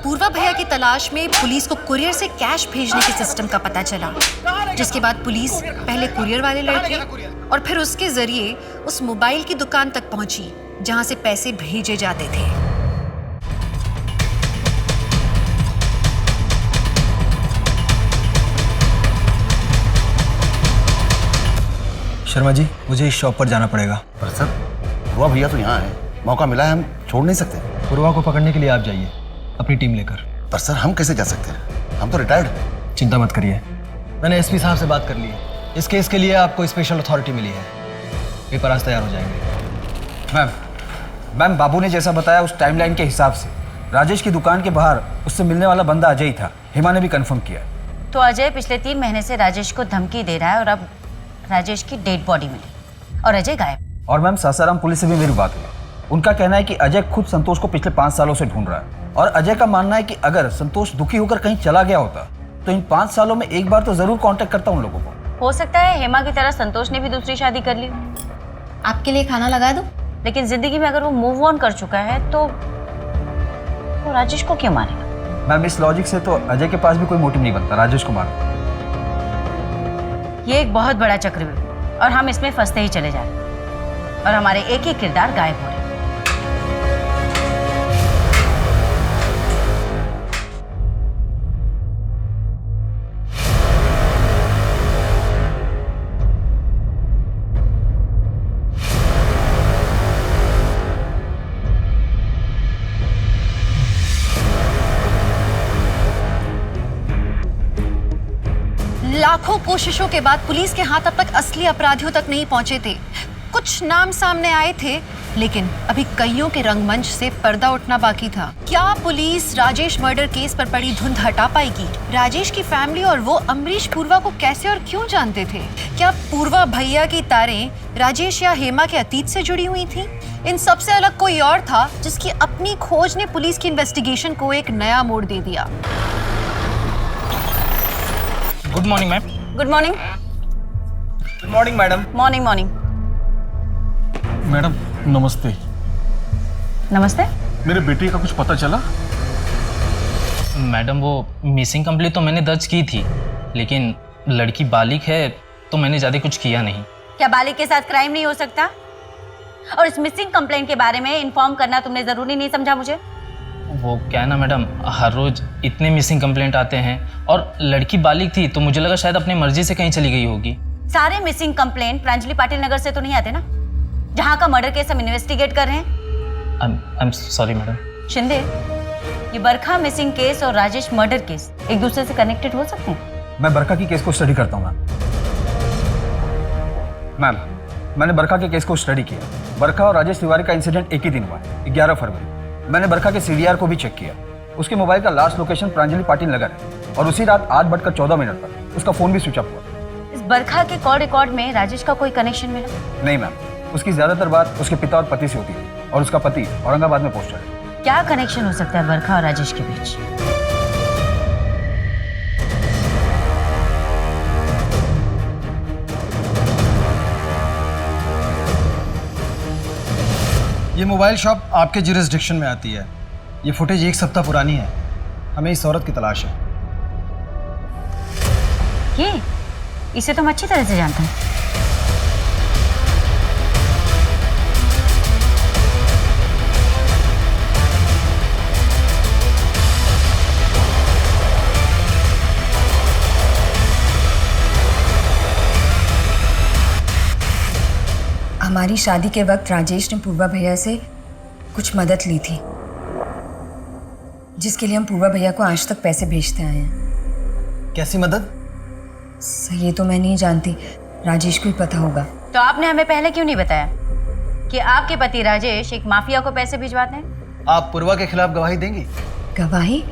पूर्वा भैया की तलाश में पुलिस को कुरियर से कैश भेजने के सिस्टम का पता चला, जिसके बाद पुलिस पहले कुरियर वाले लड़के और फिर उसके जरिए उस मोबाइल की दुकान तक पहुंची जहां से पैसे भेजे जाते थे। शर्मा जी, मुझे इस शॉप पर जाना पड़ेगा। पर सर, पूर्वा भैया तो यहाँ है, मौका मिला है, हम छोड़ नहीं सकते। पूर्वा को पकड़ने के लिए आप जाइए अपनी टीम लेकर। पर सर, हम कैसे जा सकते हैं? हम तो रिटायर्ड। चिंता मत करिए, मैंने एसपी साहब से बात कर ली है। इस केस के लिए आपको स्पेशल अथॉरिटी मिली है। पेपर आज तैयार हो जाएंगे। मैम, बाबू ने जैसा बताया उस टाइमलाइन के हिसाब से राजेश की दुकान के बाहर उससे मिलने वाला बंदा अजय ही था। हेमा ने भी कंफर्म किया। तो अजय पिछले 3 महीने से राजेश को धमकी दे रहा है और अब राजेश की डेड बॉडी मिली और अजय गायब। और मैम, सासाराम पुलिस से भी मेरी बात हुई। उनका कहना है कि अजय खुद संतोष को पिछले 5 सालों से ढूंढ रहा है और अजय का मानना है कि अगर संतोष दुखी होकर कहीं चला गया होता तो इन 5 सालों में एक बार तो जरूर कांटेक्ट करता उन लोगों को। हो सकता है हेमा की तरह संतोष ने भी दूसरी शादी कर ली। आपके लिए खाना लगा दूं? लेकिन जिंदगी में अगर वो मूव ऑन कर चुका है तो राजेश को क्यों मारेगा? मैम, इस लॉजिक से तो अजय के पास भी कोई मोटिव नहीं बनता राजेश को मारने। ये एक बहुत बड़ा चक्रव्यूह और हम इसमें फंसते ही चले जा रहे हैं और हमारे एक एक किरदार गायब हो रहे हैं। लाखों कोशिशों के बाद पुलिस के हाथ अब तक असली अपराधियों तक नहीं पहुंचे थे। कुछ नाम सामने आए थे, लेकिन अभी कईयों के रंगमंच से पर्दा उठना बाकी था। क्या पुलिस राजेश मर्डर केस पर पड़ी धुंध हटा पाएगी? राजेश की फैमिली और वो अमरीश पूर्वा को कैसे और क्यों जानते थे? क्या पूर्वा भैया की तारें राजेश या हेमा के अतीत से जुड़ी हुई थी? इन सबसे अलग कोई और था जिसकी अपनी खोज ने पुलिस की इन्वेस्टिगेशन को एक नया मोड़ दे दिया। Good morning ma'am. Good morning. Good morning madam. Morning morning. Madam नमस्ते। नमस्ते। मेरे बेटे का कुछ पता चला? मैडम वो मिसिंग कंप्लेंट तो मैंने दर्ज की थी, लेकिन लड़की बालिग है तो मैंने ज़्यादा कुछ किया नहीं। क्या बालिग के साथ क्राइम नहीं हो सकता? और इस मिसिंग कंप्लेंट के बारे में इन्फॉर्म करना तुमने ज़रूरी नहीं समझा मुझे? वो क्या है ना मैडम, हर रोज़ इतने मिसिंग कंप्लेंट आते हैं और लड़की बालिग थी तो मुझे लगा शायद अपनी मर्जी से कहीं चली गई होगी। सारे मिसिंग कंप्लेंट प्रांजलि पाटिल नगर से तो नहीं आते ना, जहाँ का मर्डर केस हम इन्वेस्टिगेट कर रहे हैं। I am sorry madam. Shinde, ये बरखा मिसिंग केस और राजेश मर्डर केस एक दूसरे से कनेक्टेड हो सकते हैं? मैं बरखा की केस को स्टडी करता हूँ मैम। मैंने बरखा के केस को स्टडी किया। बरखा और राजेश तिवारी का इंसिडेंट एक ही दिन हुआ है, 11 फरवरी। मैंने बरखा के CDR को भी चेक किया। उसके मोबाइल का लास्ट लोकेशन प्रांजलि पाटिल नगर है और उसी रात 8:14 पर उसका फोन भी स्विच ऑफ हुआ। इस बरखा के कॉल रिकॉर्ड में राजेश का कोई कनेक्शन मिला? नहीं मैम, उसकी ज्यादातर बात उसके पिता और पति से होती थी और उसका पति औरंगाबाद में पोस्टर है। क्या कनेक्शन हो सकता है बरखा और राजेश के बीच? ये मोबाइल शॉप आपके जुरिस्डिक्शन में आती है। ये फुटेज 1 सप्ताह पुरानी है। हमें इस औरत की तलाश है। ये इसे तो हम अच्छी तरह से जानते हैं। हमारी शादी के वक्त राजेश ने पूर्वा भैया से कुछ मदद ली थी, जिसके लिए हम पूर्वा भैया को आज तक पैसे भेजते आए हैं। कैसी मदद? ये तो मैं नहीं जानती, राजेश को ही पता होगा। तो आपने हमें पहले क्यों नहीं बताया कि आपके पति राजेश एक माफिया को पैसे भिजवाते हैं? आप पूर्वा के खिलाफ गवाही देंगी? गवाही?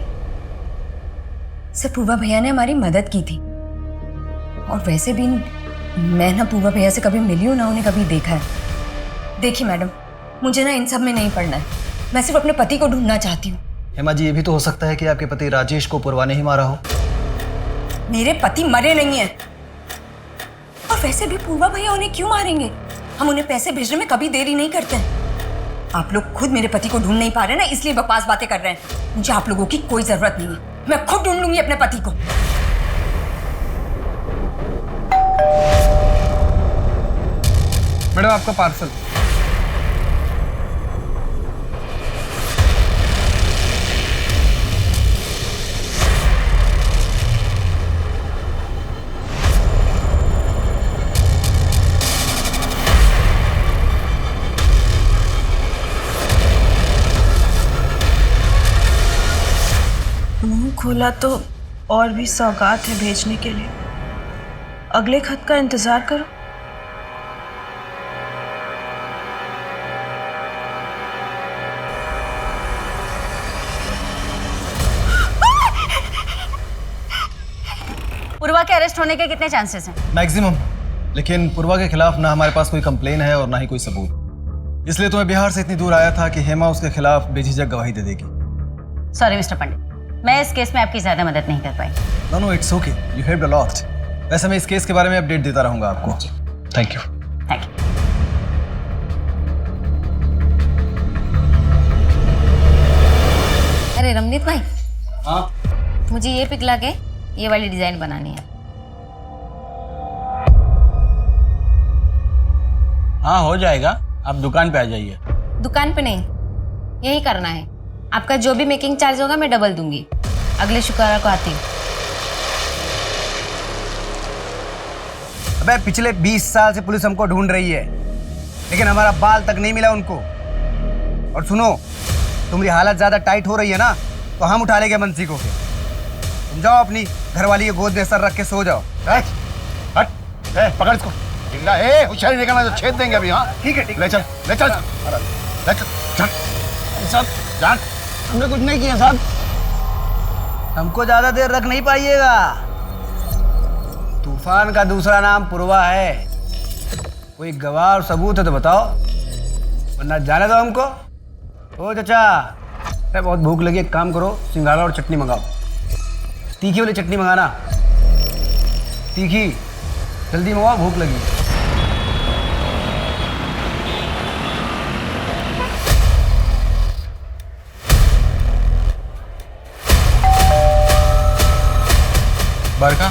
सर, पूर्वा भैया ने हमारी मदद की थी और वैसे भी मैं ना पूर्वा भैया से कभी मिली हूँ ना उन्हें कभी देखा है। देखिए मैडम, मुझे ना इन सब में नहीं पड़ना है। मैं सिर्फ अपने पति को ढूंढना चाहती हूँ। हेमा जी, ये भी तो हो सकता है कि आपके पति राजेश को पूर्वा ने ही मारा हो। मेरे पति मरे नहीं हैं। और वैसे भी पूर्वा भैया उन्हें क्यों मारेंगे? हम उन्हें पैसे भेजने में कभी देरी नहीं करते हैं। आप लोग खुद मेरे पति को ढूंढ नहीं पा रहे ना, इसलिए बकवास बातें कर रहे हैं। मुझे आप लोगों की कोई जरूरत नहीं है। मैं खुद ढूंढ लूंगी अपने पति को। मैडम, आपका पार्सल। मुंह खोला तो और भी सौगात है भेजने के लिए। अगले खत का इंतजार करो। पूर्वा के अरेस्ट होने के कितने चांसेस हैं? मैक्सिमम। लेकिन पूर्वा के खिलाफ ना हमारे पास कोई कंप्लेन है और ना ही कोई सबूत। इसलिए तो मैं बिहार से इतनी दूर आया था कि हेमा उसके खिलाफ बेझिझक गवाही दे देगी। सॉरी मिस्टर पंडित, मैं इस केस में आपकी ज्यादा मदद नहीं कर पाई। No it's okay, you helped a lot. वैसे मैं इस केस के बारे में अपडेट देता रहूंगा आपको। Thank you. Thank you. अरे रमनीत भाई, हाँ मुझे ये पिक ला के ये वाली डिजाइन बनानी है। हाँ हो जाएगा, आप दुकान पे आ जाइए। दुकान पे नहीं, यही करना है। आपका जो भी मेकिंग चार्ज होगा मैं डबल दूंगी। अगले शुक्रवार को आती हूँ। अबे पिछले 20 साल से पुलिस हमको ढूंढ रही है, लेकिन हमारा बाल तक नहीं मिला उनको। और सुनो, तुम्हारी हालत ज्यादा टाइट हो रही है ना, तो हम उठा लेंगे मंसी को। तुम जाओ अपनी घरवाली के गोद में सर रख के सो जाओ। हट, पकड़ इसको। होशियारी निकालना तो छेद देंगे अभी। हाँ ठीक है, ले चल, ले चल, ले चल, चल। साहब जान, हमने कुछ नहीं किया साहब। हमको ज्यादा देर रख नहीं पाइएगा। तूफान का दूसरा नाम पुरवा है। कोई गवाह और सबूत है तो बताओ, वरना जाने दो हमको। ओ चाचा, अरे बहुत भूख लगी, एक काम करो, सिंघाड़ा और चटनी मंगाओ। तीखी वाली चटनी मंगाना, तीखी। जल्दी मंगाओ, भूख लगी। बरका,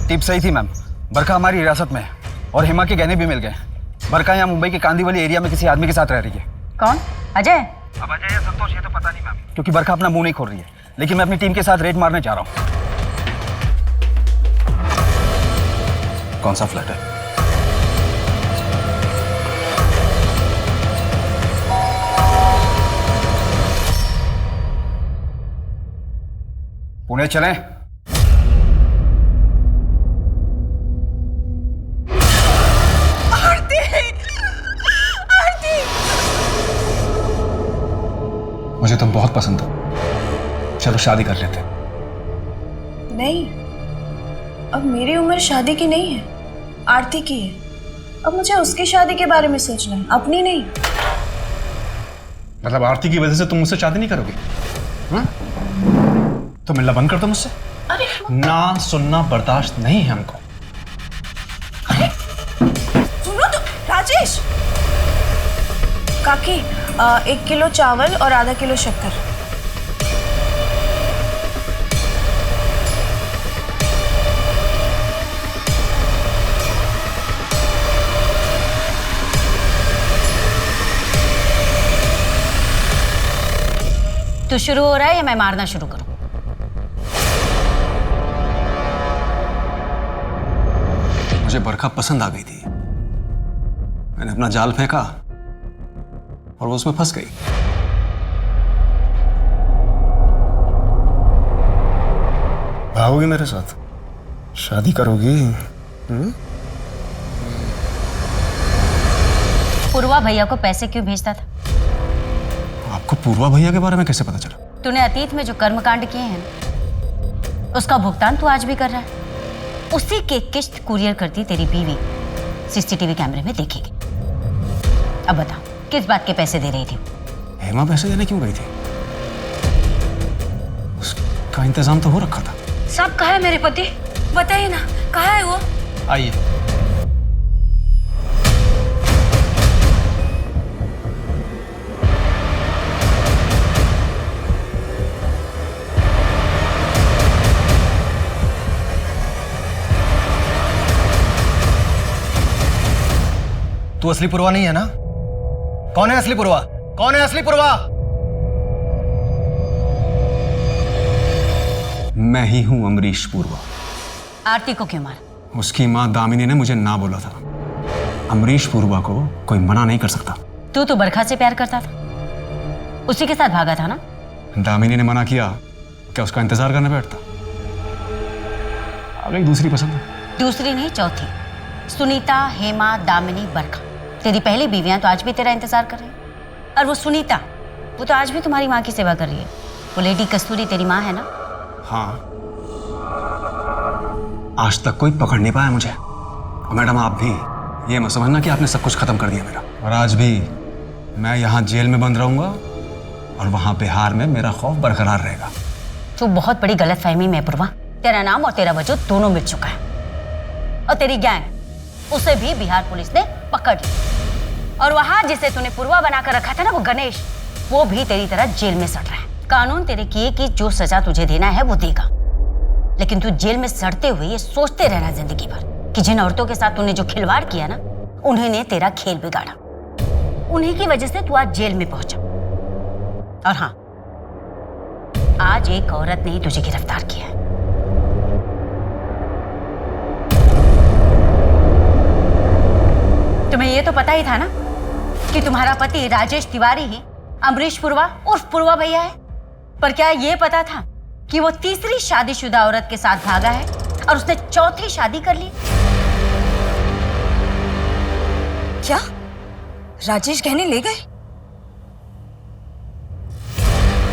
टिप सही थी मैम। बरखा हमारी हिरासत में है और हेमा के गहने भी मिल गए। बरखा यहाँ मुंबई के कांदीवली एरिया में किसी आदमी के साथ रह रही है। कौन? अजय? अब अजय या संतोष ये तो पता नहीं मैम, क्योंकि बरखा अपना मुंह नहीं खोल रही है। लेकिन मैं अपनी टीम के साथ रेड मारने जा रहा हूँ। कौन सा फ्लैट है? पुणे चलें? मुझे तुम बहुत पसंद हो, चलो शादी कर लेते। नहीं, अब मेरी उम्र शादी की नहीं है, आरती की है। अब मुझे उसकी शादी के बारे में सोचना है, अपनी नहीं। मतलब आरती की वजह से तुम मुझसे शादी नहीं करोगे? तो मिलना बंद कर दो मुझसे। अरे ना सुनना बर्दाश्त नहीं है हमको। सुनो तो राजेश। काकी, 1 किलो चावल और आधा किलो शक्कर। तो शुरू हो रहा है या मैं मारना शुरू करूं? मुझे बरखा पसंद आ गई थी, मैंने अपना जाल फेंका और वो उसमें फंस गई। भागोगी मेरे साथ? शादी करोगी? पूर्वा भैया को पैसे क्यों भेजता था? आपको पूर्वा भैया के बारे में कैसे पता चला? तूने अतीत में जो कर्मकांड किए हैं उसका भुगतान तू आज भी कर रहा है। उसी के किस्त कुरियर करती तेरी बीवी सीसीटीवी कैमरे में देखेगी। अब बता, किस बात के पैसे दे रही थी? हेमा पैसे देने क्यों गई थी? उसका इंतजाम तो हो रखा था। सब कहा है मेरे पति? बताइए ना, कहाँ है वो? आइए। तू असली पुरवा नहीं है ना? कौन है असली पुरवा? कौन है असली पुरवा? मैं ही हूं अमरीश पूर्वा। आरती को क्यों मारा? उसकी मां दामिनी ने मुझे ना बोला था। अमरीश पूर्वा को कोई मना नहीं कर सकता। तू तो बरखा से प्यार करता था, उसी के साथ भागा था ना? दामिनी ने मना किया, क्या उसका इंतजार करने बैठता? अब एक दूसरी पसंद है। दूसरी नहीं, चौथी। सुनीता, हेमा, दामिनी, बरखा, तेरी पहली बीवियां तो आज भी तेरा इंतजार कर रही हैं। और वो सुनीता, वो तो आज भी तुम्हारी माँ की सेवा कर रही है। वो लेडी कस्तूरी तेरी माँ है ना? हाँ, आज तक कोई पकड़ नहीं पाया मुझे। और मैडम आप भी ये मत समझना कि आपने सब कुछ खत्म कर दिया मेरा। और आज भी मैं यहाँ जेल में बंद रहूंगा और वहाँ बिहार में मेरा खौफ बरकरार रहेगा। तो बहुत बड़ी गलतफहमी में पूर्वा, तेरा नाम और तेरा वजूद दोनों मिट चुका है। और तेरी गैंग, उसे भी बिहार पुलिस ने पकड़ ली। और वहाँ जिसे तूने पूर्वा बनाकर रखा था ना, वो गणेश, वो भी तेरी तरह जेल में सड़ रहा है। कानून तेरे किए की जो सजा तुझे देना है वो देगा, लेकिन तू जेल में सड़ते हुए ये सोचते रहना जिंदगी भर कि जिन औरतों के साथ तूने जो खिलवाड़ किया ना, उन्हीं ने तेरा खेल बिगाड़ा। उन्हीं की वजह से तू आज जेल में पहुंचा। और हाँ, आज एक औरत ने ही तुझे गिरफ्तार किया है। तुम्हें ये तो पता ही था ना कि तुम्हारा पति राजेश तिवारी ही अमरीश पूर्वा उर्फ पूर्वा भैया है, पर क्या ये पता था कि वो तीसरी शादीशुदा औरत के साथ भागा है और उसने चौथी शादी कर ली? क्या राजेश गहने ले गए?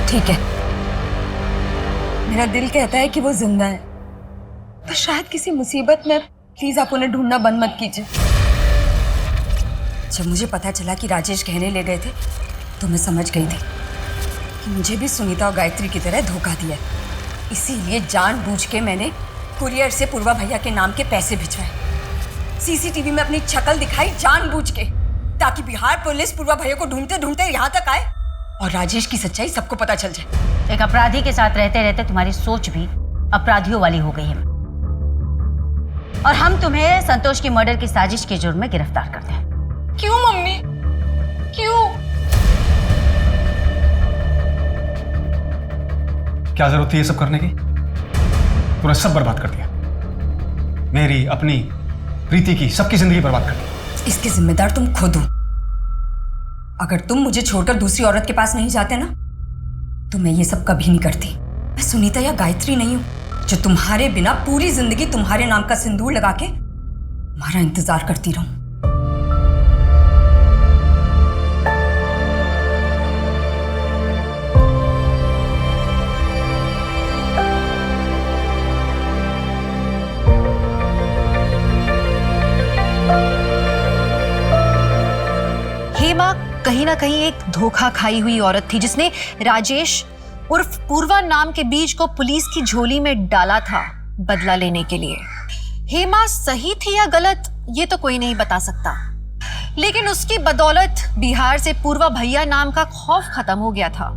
ठीक है, मेरा दिल कहता है कि वो जिंदा है, पर शायद किसी मुसीबत में। प्लीज आप उन्हें ढूंढना बंद मत कीजिए। जब मुझे पता चला कि राजेश गहने ले गए थे तो मैं समझ गई थी कि मुझे भी सुनीता और गायत्री की तरह धोखा दिया। इसीलिए जानबूझ के मैंने कुरियर से पूर्वा भैया के नाम के पैसे भिजवाए, सीसीटीवी में अपनी शक्ल दिखाई जानबूझ के, ताकि बिहार पुलिस पूर्वा भैया को ढूंढते ढूंढते यहाँ तक आए और राजेश की सच्चाई सबको पता चल जाए। एक अपराधी के साथ रहते रहते तुम्हारी सोच भी अपराधियों वाली हो गई है, और हम तुम्हें संतोष की मर्डर की साजिश के जुर्म में गिरफ्तार करते हैं। क्यों मम्मी, क्यों? क्या जरूरत थी ये सब करने की? तूने सब बर्बाद कर दिया, मेरी, अपनी, प्रीति की, सबकी जिंदगी बर्बाद कर दी। इसके जिम्मेदार तुम खुद हो। अगर तुम मुझे छोड़कर दूसरी औरत के पास नहीं जाते ना, तो मैं ये सब कभी नहीं करती। मैं सुनीता या गायत्री नहीं हूं जो तुम्हारे बिना पूरी जिंदगी तुम्हारे नाम का सिंदूर लगा के तुम्हारा इंतजार करती रहूं। हेमा कहीं ना कहीं एक धोखा खाई हुई औरत थी, जिसने राजेश उर्फ पूर्वा नाम के बीज को पुलिस की झोली में डाला था बदला लेने के लिए। हेमा सही थी या गलत, ये तो कोई नहीं बता सकता, लेकिन उसकी बदौलत बिहार से पूर्वा भैया नाम का खौफ खत्म हो गया था।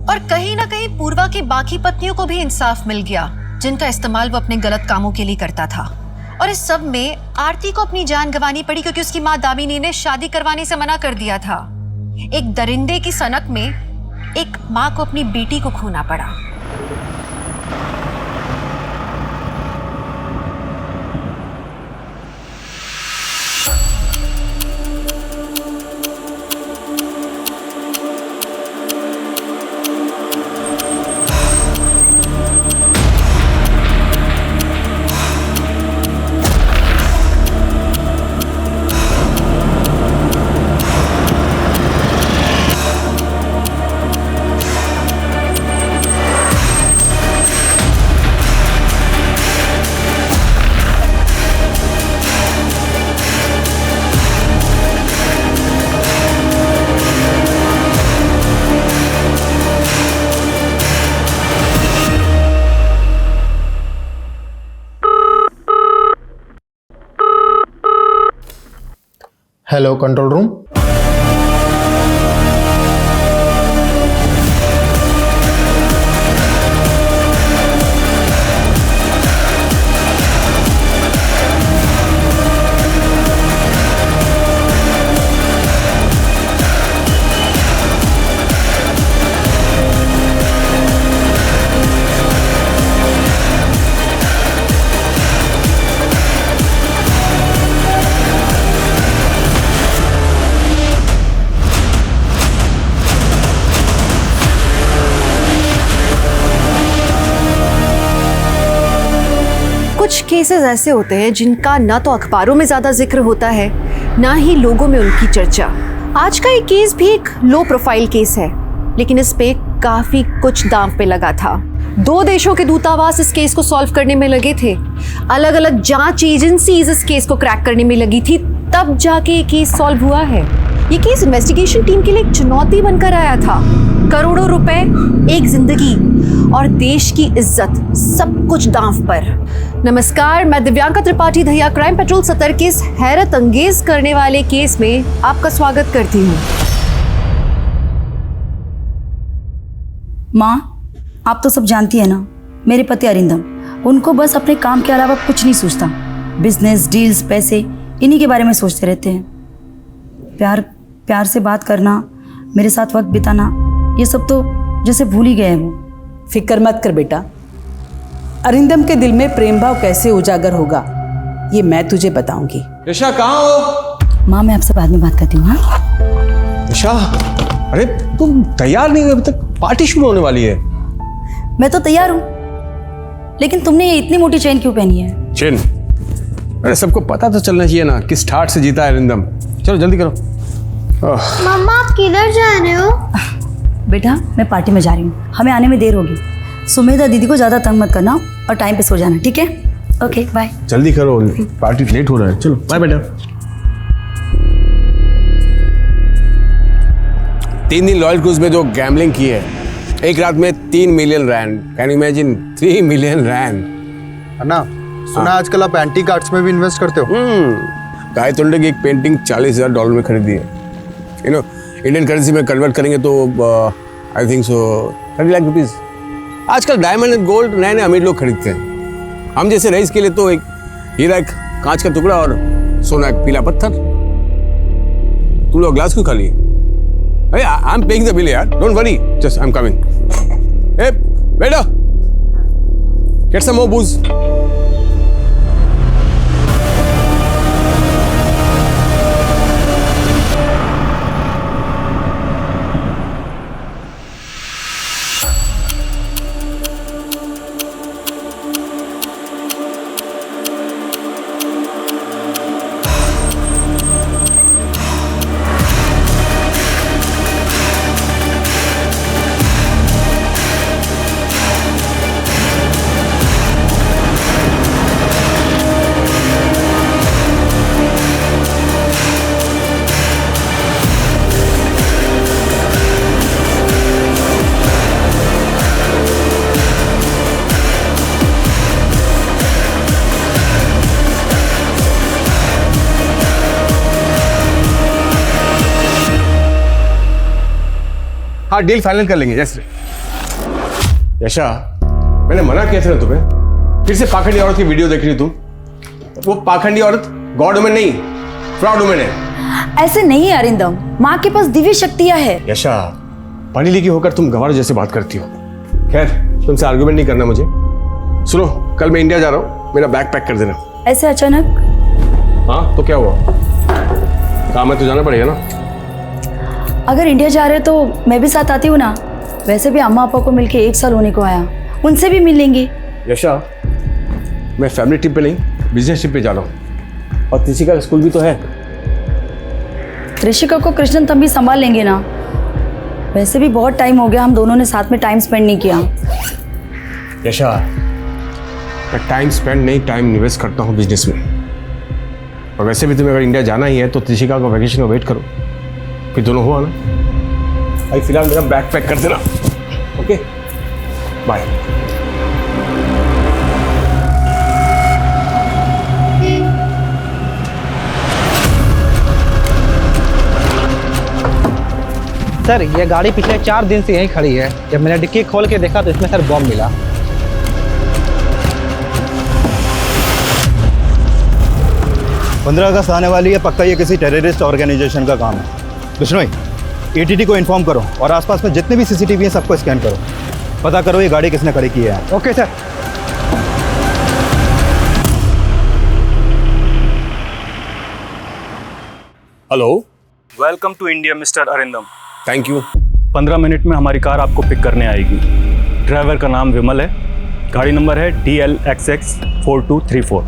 और कहीं ना कहीं पूर्वा की बाकी पत्नियों को भी इंसाफ मिल गया, जिनका इस्तेमाल वो अपने गलत कामों के लिए करता था। और इस सब में आरती को अपनी जान गंवानी पड़ी, क्योंकि उसकी माँ दामिनी ने शादी करवाने से मना कर दिया था। एक दरिंदे की सनक में एक माँ को अपनी बेटी को खोना पड़ा। Hello control room. कुछ केसेस ऐसे होते हैं जिनका ना तो अखबारों में ज़्यादा जिक्र होता है, ना ही लोगों में उनकी चर्चा। आज का ये केस भी एक लो प्रोफाइल केस है, लेकिन इस पे काफी कुछ दांव पे लगा था। 2 देशों के दूतावास इस केस को सॉल्व करने में लगे थे, अलग अलग जांच एजेंसीज इस केस को क्रैक करने में लगी थी, तब जाके ये केस सॉल्व हुआ है। ये केस इन्वेस्टिगेशन टीम के लिए एक चुनौती बनकर आया था। करोड़ों रुपए, एक जिंदगी और देश की इज्जत, सब कुछ दांव पर। नमस्कार, मैं दिव्यांका त्रिपाठी दहिया क्राइम पेट्रोल सतर के इस हैरत अंगेज करने वाले केस में आपका स्वागत करती हूँ। माँ, आप तो सब जानती है ना, मेरे पति अरिंदम, उनको बस अपने काम के अलावा कुछ नहीं सूझता। बिजनेस, डील्स, पैसे, इन्हीं के बारे में सोचते रहते हैं। प्यार से बात करना, मेरे साथ वक्त बिताना, ये सब तो जैसे भूल ही गए हैं वो। फिक्र मत कर बेटा, अरिंदम के दिल में प्रेम भाव कैसे उजागर होगा ये मैं तुझे बताऊंगी। यशा कहाँ हो? माँ, मैं आपसे बाद में बात करती हूँ। हाँ यशा, अरे तुम तैयार नहीं हुई अभी तक, पार्टी शुरू होने वाली है। मैं तो तैयार हूँ, लेकिन तुमने ये इतनी मोटी चेन क्यों पहनी है? चेन? अरे सबको पता तो चलना चाहिए ना किस ठाट से जीता है अरिंदम। चलो जल्दी करो। मम्मा, आप किधर जा रहे हो? बेटा, मैं पार्टी में जा रही हूँ, हमें आने में देर होगी। सुमेधा दीदी को ज़्यादा तंग मत करना और टाइम पे सो जाना, ठीक है? Okay, bye. जल्दी करो, पार्टी लेट हो रहा है। चलो बाय बेटा। 3 दिन लॉयल क्रूज में जो गैम्बलिंग की है, एक रात में 3 million rand. Can you imagine? 3 million rand. अन्ना, सुना आजकल आप एंटी कार्ड्स में भी इन्वेस्ट करते हो? गाय तोंडे की एक पेंटिंग $40,000 में खरीदी है। यू नो, इंडियन करेंसी में कन्वर्ट करेंगे तो I think so 30 lakh rupees. आजकल डायमंड एंड गोल्ड नए नए अमीर लोग खरीदते हैं। हम जैसे रईस के लिए तो एक हीरा, एक कांच का टुकड़ा और सोना एक पीला पत्थर। तुम लोग ग्लास क्यों खाली? अरे I am paying the bill यार, don't worry, just I am coming. ए बेटा, गेट सम मोर बूज। हाँ, डील फाइनल कर लेंगे। जैसे यशा, मैंने मना किया था ना तुम्हें, फिर से पाखंडी औरत की वीडियो देख रही तुम। वो पाखंडी औरत गॉड वुमन नहीं, फ्रॉड वुमन है। ऐसे नहीं है अरिंदम, माँ के पास दिव्य शक्तियां है। यशा, पढ़ी लिखी होकर तुम गंवार जैसे बात करती हो। खैर, तुमसे आर्गुमेंट नहीं करना मुझे। सुनो, कल मैं इंडिया जा रहा हूँ, मेरा बैग पैक कर देना। ऐसे अचानक? हाँ तो क्या हुआ, काम है तो जाना पड़ेगा ना। अगर इंडिया जा रहे तो मैं भी साथ आती हूँ ना। वैसे भी अम्मा पापा को मिलके 1 साल होने को आया, उनसे भी मिल लेंगे। यशा, मैं फैमिली ट्रिप पे नहीं, बिजनेस ट्रिप पे जा रहा हूँ। और त्रिशिका का स्कूल भी तो है। त्रिशिका को कृष्णन तब भी संभाल लेंगे ना। वैसे भी बहुत टाइम हो गया हम दोनों ने साथ में टाइम स्पेंड नहीं किया। यशा, मैं टाइम स्पेंड नहीं, टाइम इन्वेस्ट करता हूँ बिजनेस में। और वैसे भी तुम्हें अगर इंडिया जाना ही है तो त्रिशिका को वैकेशन में वेट करो, फिर दोनों हो आना। भाई फिलहाल मेरा बैग पैक कर देना। Okay, bye. सर, ये गाड़ी पिछले 4 दिन से यहीं खड़ी है। जब मैंने डिक्की खोल के देखा तो इसमें सर बॉम्ब मिला। पंद्रह अगस्त आने वाली है, पक्का ये किसी टेररिस्ट ऑर्गेनाइजेशन का काम है। बिश्नोई, एटीटी को इन्फॉर्म करो और आसपास में जितने भी सीसीटीवी हैं सबको स्कैन करो, पता करो ये गाड़ी किसने खड़ी की है। Okay sir. Hello, welcome to India mister Arindam. Thank you. 15 minute में हमारी कार आपको पिक करने आएगी। ड्राइवर का नाम विमल है, गाड़ी नंबर है DLXX 4234।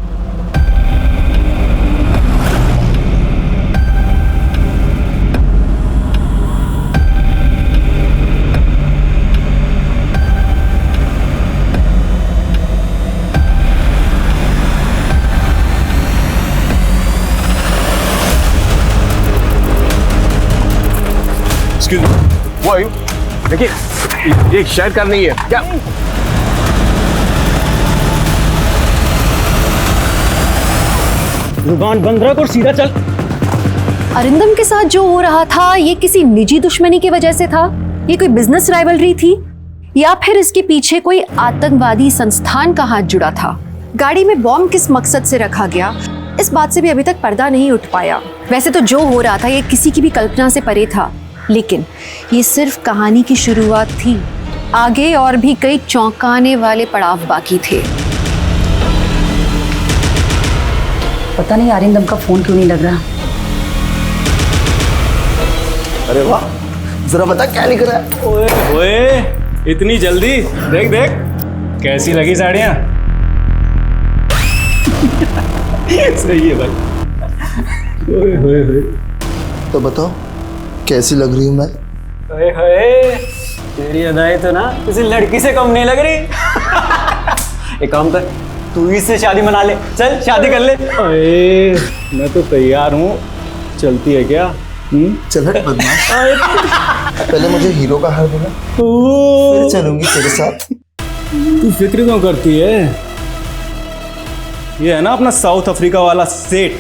वो आयु देखिए, ये शायद कार नहीं है क्या? जुबान बंद रख और सीधा चल। अरिंदम के साथ जो हो रहा था ये किसी निजी दुश्मनी की वजह से था? ये कोई बिजनेस राइवलरी थी या फिर इसके पीछे कोई आतंकवादी संस्थान का हाथ जुड़ा था? गाड़ी में बॉम्ब किस मकसद से रखा गया, इस बात से भी अभी तक पर्दा नहीं उठ पाया। वैसे तो जो हो रहा था ये किसी की भी कल्पना से परे था, लेकिन ये सिर्फ कहानी की शुरुआत थी। आगे और भी कई चौंकाने वाले पड़ाव बाकी थे। पता नहीं अरिंदम का फोन क्यों नहीं लग रहा। अरे वाह, जरा बता क्या लिख रहा है? ओए ओए, इतनी जल्दी? देख देख कैसी लगी साड़ियाँ। सही है भाई। ओए होए होए। तो बताओ कैसी लग रही हूँ मैं? ओए होए, तेरी अदाएं तो ना किसी लड़की से कम नहीं लग रही। एक काम कर, तू इससे शादी मना ले, चल शादी कर ले। ओए, मैं तो तैयार हूँ, चलती है क्या? चल हट बदमाश। पहले मुझे हीरो का हार देना, फिर चलूंगी तेरे साथ। तू फिक्र क्यों करती है? ये है ना अपना साउथ अफ्रीका वाला सेठ।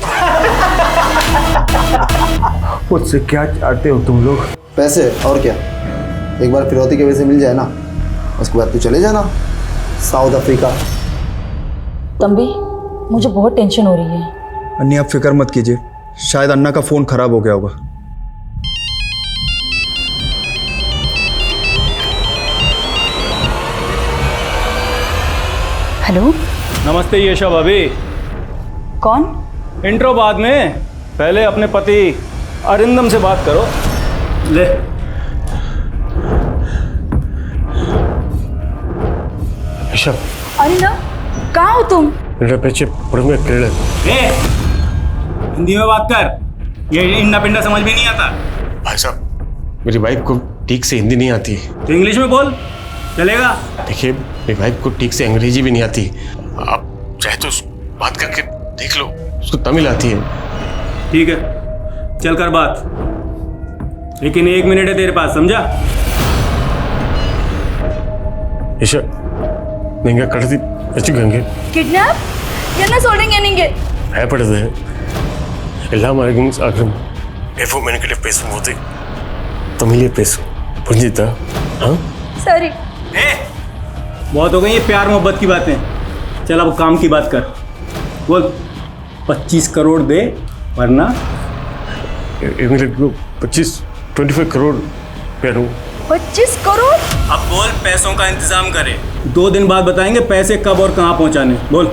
मुझसे क्या चाहते हो तुम लोग? पैसे और क्या? एक बार फिरौती के वजह से मिल जाए ना, उसके बाद तू चले जाना साउथ अफ्रीका। तंबी, मुझे बहुत टेंशन हो रही है। अन्नी आप फिक्र मत कीजिए, शायद अन्ना का फोन खराब हो गया होगा। हेलो, नमस्ते यशा भाभी। कौन? इंट्रो बाद में, पहले अपने पति अरिंदम से बात करो। ले। यशा, अरिंदम, कहाँ हो तुम? मेरे पीछे पड़ूंगा केरल। हिंदी में बात कर, ये इंडा पिंडा समझ में नहीं आता। भाई साहब, मेरी वाइफ को ठीक से हिंदी नहीं आती। तो इंग्लिश में बोल, चलेगा? देखिए, मेरी वाइफ को ठीक से अंग्रेजी भी नहीं आती। आप चाहे तो बात करके देख लो, उसको तमिल आती है। ठीक है, चल कर बात, लेकिन 1 मिनट है तेरे पास, समझा? यशा, नहीं कड़ती गंगे किडनैप? என்ன சொல்றீங்க நீங்க? பயப்படுது. எல்லாம் ஆகும். எப்போ மெனக்கிட்ட பேசும்போது தமிழே பேசும், புரிஞ்சுதா? हाँ? सॉरी। बहुत हो गई ये प्यार मोहब्बत की बातें, चल अब काम की बात कर। बोल, 25 करोड़ दे वरना 25 करोड़ प्यार। 25 करोड़? अब बोल, पैसों का इंतजाम करे, 2 दिन बाद बताएंगे पैसे कब और कहाँ पहुँचाने। बोल।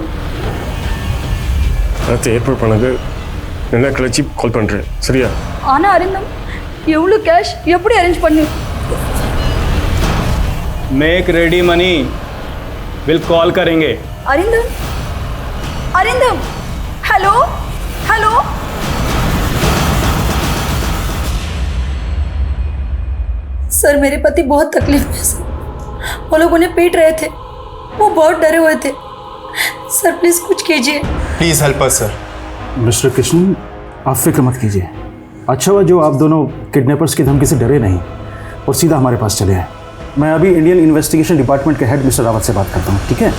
ஏற்பாடு பண்ணாங்க, என்ன கழிச்சு கால் பண்ணுறேன், சரியா? ஆனா அரிந்தம், எவ்வளவு கேஷ் எப்படி அரேஞ்ச் பண்ணி? Make ready money, will call करेंगे। Arindam, Arindam, hello hello. Sir, मेरे पति बहुत तकलीफ में सर, वो लोग उन्हें पीट रहे थे, वो बहुत डरे हुए थे। सर प्लीज कुछ कीजिए। Please help us sir. Mister Krishna, आप फिक्र मत कीजिए। अच्छा हुआ जो आप दोनों किडनैपर्स की धमकी से डरे नहीं और सीधा हमारे पास चले आए। मैं अभी इंडियन इन्वेस्टिगेशन डिपार्टमेंट के हेड मिस्टर रावत से बात करता हूँ, ठीक है?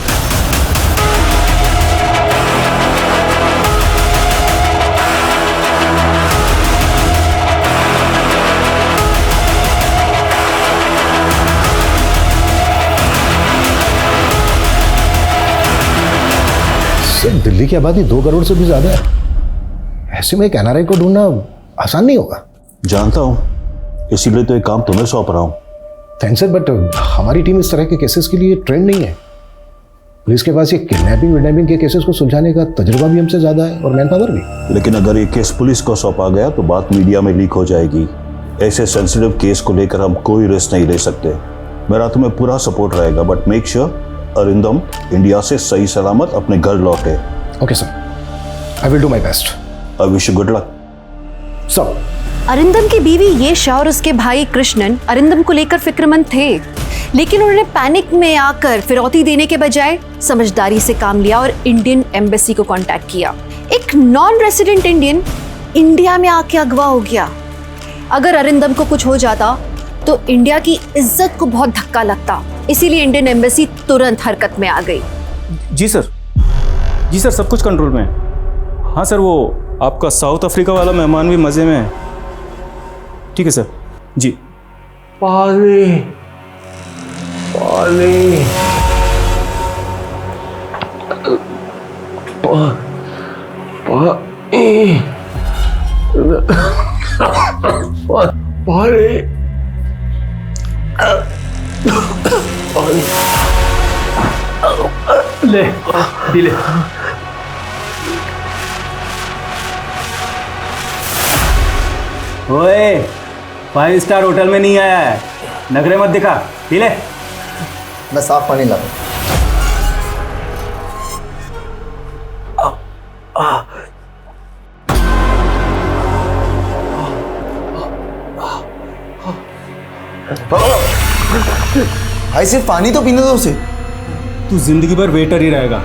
सर, दिल्ली की आबादी 2 करोड़ से भी ज्यादा है, ऐसे में एक एनआरआई को ढूंढना आसान नहीं होगा। जानता हूँ, इसीलिए तो एक काम तुम्हें सौंप रहा हूँ। थैंक्स सर, बट हमारी टीम इस तरह के केसेस के लिए ट्रेंड नहीं है। पुलिस के पास ये किडनैपिंग के केसेस को सुलझाने का तजुर्बा भी हमसे ज्यादा है और मैन पावर भी। लेकिन अगर ये केस पुलिस को सौंपा गया तो बात मीडिया में लीक हो जाएगी। ऐसे सेंसिटिव केस को लेकर हम कोई रिस्क नहीं ले सकते। मेरा तुम्हें पूरा सपोर्ट रहेगा, but make sure Arindam India से सही सलामत अपने घर लौटे। Okay sir, I will do my best. I wish you good luck. Sir, Arindam की बीवी येशा और उसके भाई कृष्णन अरिंदम को लेकर फिक्रमंद थे, लेकिन उन्होंने पैनिक में आकर फिरौती देने के बजाय समझदारी से काम लिया और इंडियन एम्बेसी को कांटेक्ट किया। एक नॉन रेसिडेंट इंडियन इंडिया में आके अगवा हो गया। अगर अरिंदम को कुछ हो जाता तो इंडिया की इज्जत को बहुत धक्का लगता, इसीलिए इंडियन एम्बेसी तुरंत हरकत में आ गई। जी सर, सब कुछ कंट्रोल में है। हाँ सर, वो आपका साउथ अफ्रीका वाला मेहमान भी मज़े में है। ठीक है सर। जी। पानी पानी ले पी ले। ओए, 5 स्टार होटल में नहीं आया है, नखरे मत दिखा, पी ले। मैं साफ पानी ला रहा हूं। भाई सिर्फ पानी तो पीने दो उसे। तू जिंदगी भर वेटर ही रहेगा,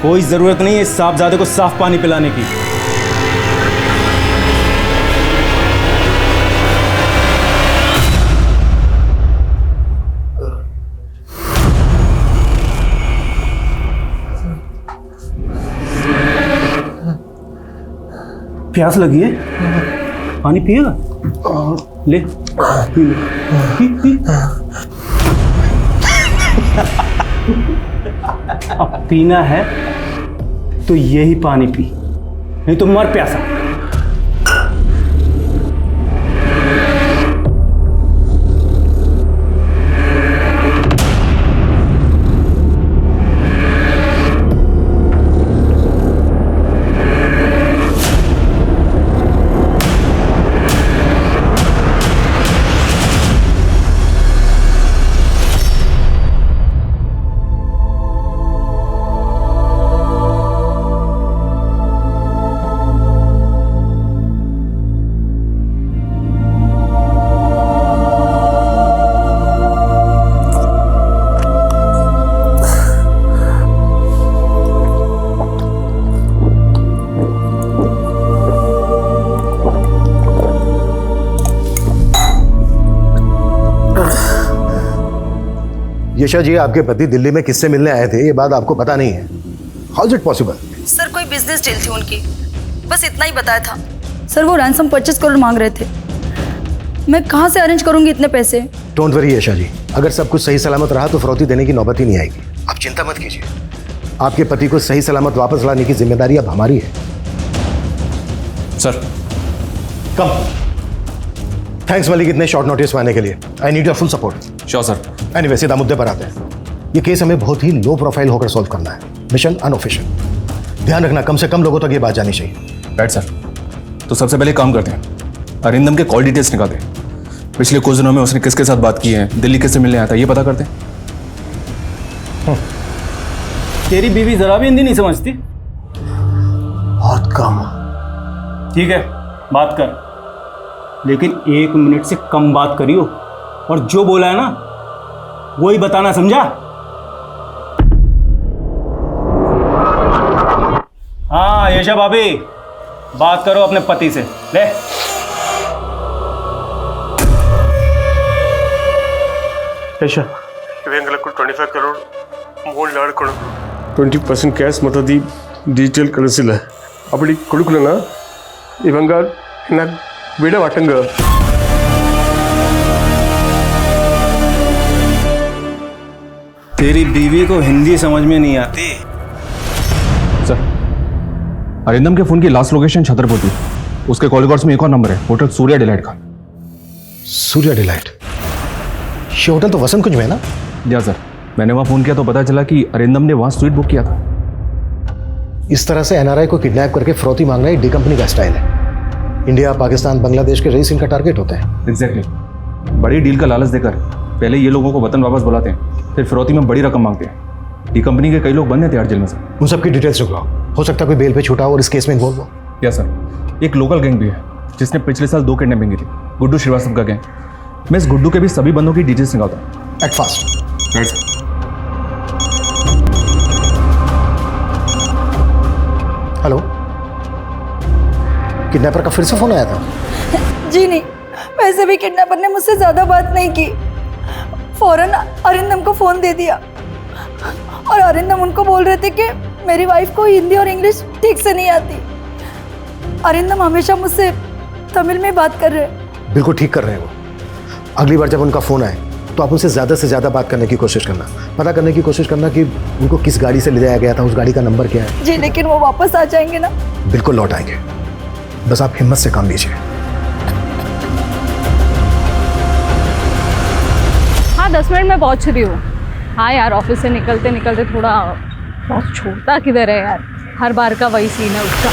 कोई जरूरत नहीं है इस साहबजादे को साफ पानी पिलाने की। प्यास लगी है, पानी पिएगा? ले पी ले, पी। अब पीना है तो यही पानी पी, नहीं तो मर प्यासा। यशा जी, आपके पति दिल्ली में किससे मिलने आए थे ये बात आपको पता नहीं है। How is it possible? Sir कोई बिजनेस डील थी उनकी, बस इतना ही बताया था। सर वो रैंसम 25 करोड़ मांग रहे थे, मैं कहाँ से अरेंज करूंगी इतने पैसे? डोंट वरी यशा जी, अगर सब कुछ सही सलामत रहा तो फिरौती देने की नौबत ही नहीं आएगी। आप चिंता मत कीजिए, आपके पति को सही सलामत वापस लाने की जिम्मेदारी अब हमारी है। सर कम। थैंक्स मलिक इतने शॉर्ट नोटिस में आने के लिए। I need your full support. Sure sir. Anyway, सीधा मुद्दे पर आते हैं। ये केस हमें बहुत ही लो प्रोफाइल होकर सॉल्व करना है, मिशन अनऑफिशियल। ध्यान रखना, कम से कम लोगों तक ये बात जानी चाहिए। Right sir. तो सबसे पहले काम करते हैं, अरिंदम के कॉल डिटेल्स निकालते हैं। पिछले कुछ दिनों में उसने किसके साथ बात की है, दिल्ली किससे मिलने आया था, ये पता करते हैं। तेरी बीवी जरा भी हिंदी नहीं समझती? बहुत कम। ठीक है, बात कर, लेकिन 1 मिनट से कम बात करियो, और जो बोला है ना वही बताना, समझा? हाँ यशा भाभी, बात करो अपने पति से। ले ಯಶ ಇವೆಂಗಲಕ್ಕೂ 25 ಕರೋಡ್ ಮೂಲ ಆಡ್ಕೊಡು 20% ಕ್ಯಾಶ್ ಮತ್ತದಿ ಡಿಜಿಟಲ್ ಕಳಿಸಿಲ್ಲ அப்படி கொடுக்கலனா இவங்க என்ன விட மாட்டங்க तेरी बीवी को हिंदी समझ में नहीं आती। सर, अरिंदम के फोन की लास्ट लोकेशन छतरपुर, उसके कॉल रिकॉर्ड्स में एक और नंबर है, होटल सूर्या डिलाइट का। सूर्या डिलाइट? ये होटल तो वसंत कुंज में है ना? या सर, मैंने वहाँ फोन किया तो पता चला कि अरिंदम ने वहाँ स्वीट बुक किया था। इस तरह से एनआरआई को किडनैप करके फिरौती मांगना डी कंपनी का स्टाइल है। इंडिया, पाकिस्तान, बांग्लादेश के रईस इनका टारगेट होते हैं। एग्जैक्टली। बड़ी डील का लालच देकर पहले ये लोगों को वतन वापस बुलाते हैं, फिर फिरौती में बड़ी रकम मांगते हैं। डी कंपनी के कई लोग बंद हैं तिहाड़ जेल में। सर उन सबकी डिटेल्स निकलाओ, हो सकता है कोई बेल पे छूटा हो और इस केस में इन्वॉल्व हो। या सर, एक लोकल गैंग भी है जिसने पिछले साल 2 किडनैपिंग की थी, गुड्डू श्रीवास्तव का गैंग। मैं इस गुड्डू के भी सभी बंदों की डिटेल्स निकालता हूँ। Act fast. Right sir. Hello, kidnapper का फिर से फोन आया था? जी नहीं, मैं वैसे भी किडनैपर ने मुझसे ज्यादा बात नहीं की, फौरन अरिंदम को फोन दे दिया और अरिंदम उनको बोल रहे थे कि मेरी वाइफ को हिंदी और इंग्लिश ठीक से नहीं आती। अरिंदम हमेशा मुझसे तमिल में बात कर रहे हैं। बिल्कुल ठीक कर रहे हैं वो। अगली बार जब उनका फ़ोन आए तो आप उनसे ज़्यादा से ज़्यादा बात करने की कोशिश करना, पता करने की कोशिश करना कि उनको किस गाड़ी से ले जाया गया था, उस गाड़ी का नंबर क्या है। जी लेकिन वो वापस आ जाएंगे ना? बिल्कुल लौट आएंगे, बस आप हिम्मत से काम लीजिए। हाँ 10 मिनट में पहुंच रही हूँ। हाँ यार ऑफिस से निकलते निकलते थोड़ा बहुत छोड़ता किधर है यार, हर बार का वही सीन है उसका।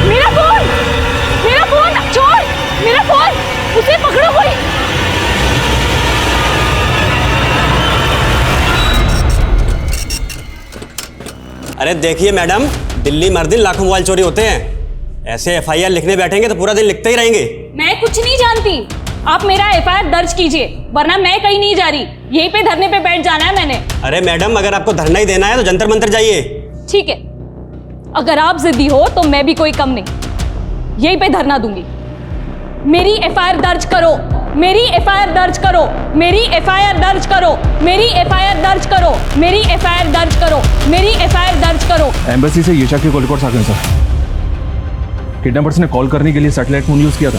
मेरा फोन चोर, मेरा फोन, उसे पकड़ो कोई। अरे देखिए मैडम, दिल्ली में हर दिन लाखों मोबाइल चोरी होते हैं। ऐसे एफआईआर लिखने बैठेंगे तो पूरा दिन लिखते ही रहेंगे। मैं कुछ नहीं जानती, आप मेरा एफआईआर दर्ज कीजिए वरना मैं कहीं नहीं जा रही, यहीं पे धरने पे बैठ जाना है मैंने। अरे मैडम, अगर आपको धरना ही देना है तो जंतर मंतर जाइए। ठीक है, अगर आप जिद्दी हो तो मैं भी कोई कम नहीं, यहीं पे धरना दूंगी। मेरी एफआईआर दर्ज करो, मेरी एफआईआर दर्ज करो, मेरी एफआईआर दर्ज करो, मेरी एफआईआर दर्ज करो, मेरी एफआईआर दर्ज करो, मेरी एफआईआर दर्ज करो। एम्बेसी से यशा के कॉल रिकॉर्ड्स आ गए सर। किडनैपर्स ने कॉल करने के लिए सैटेलाइट फोन यूज किया था।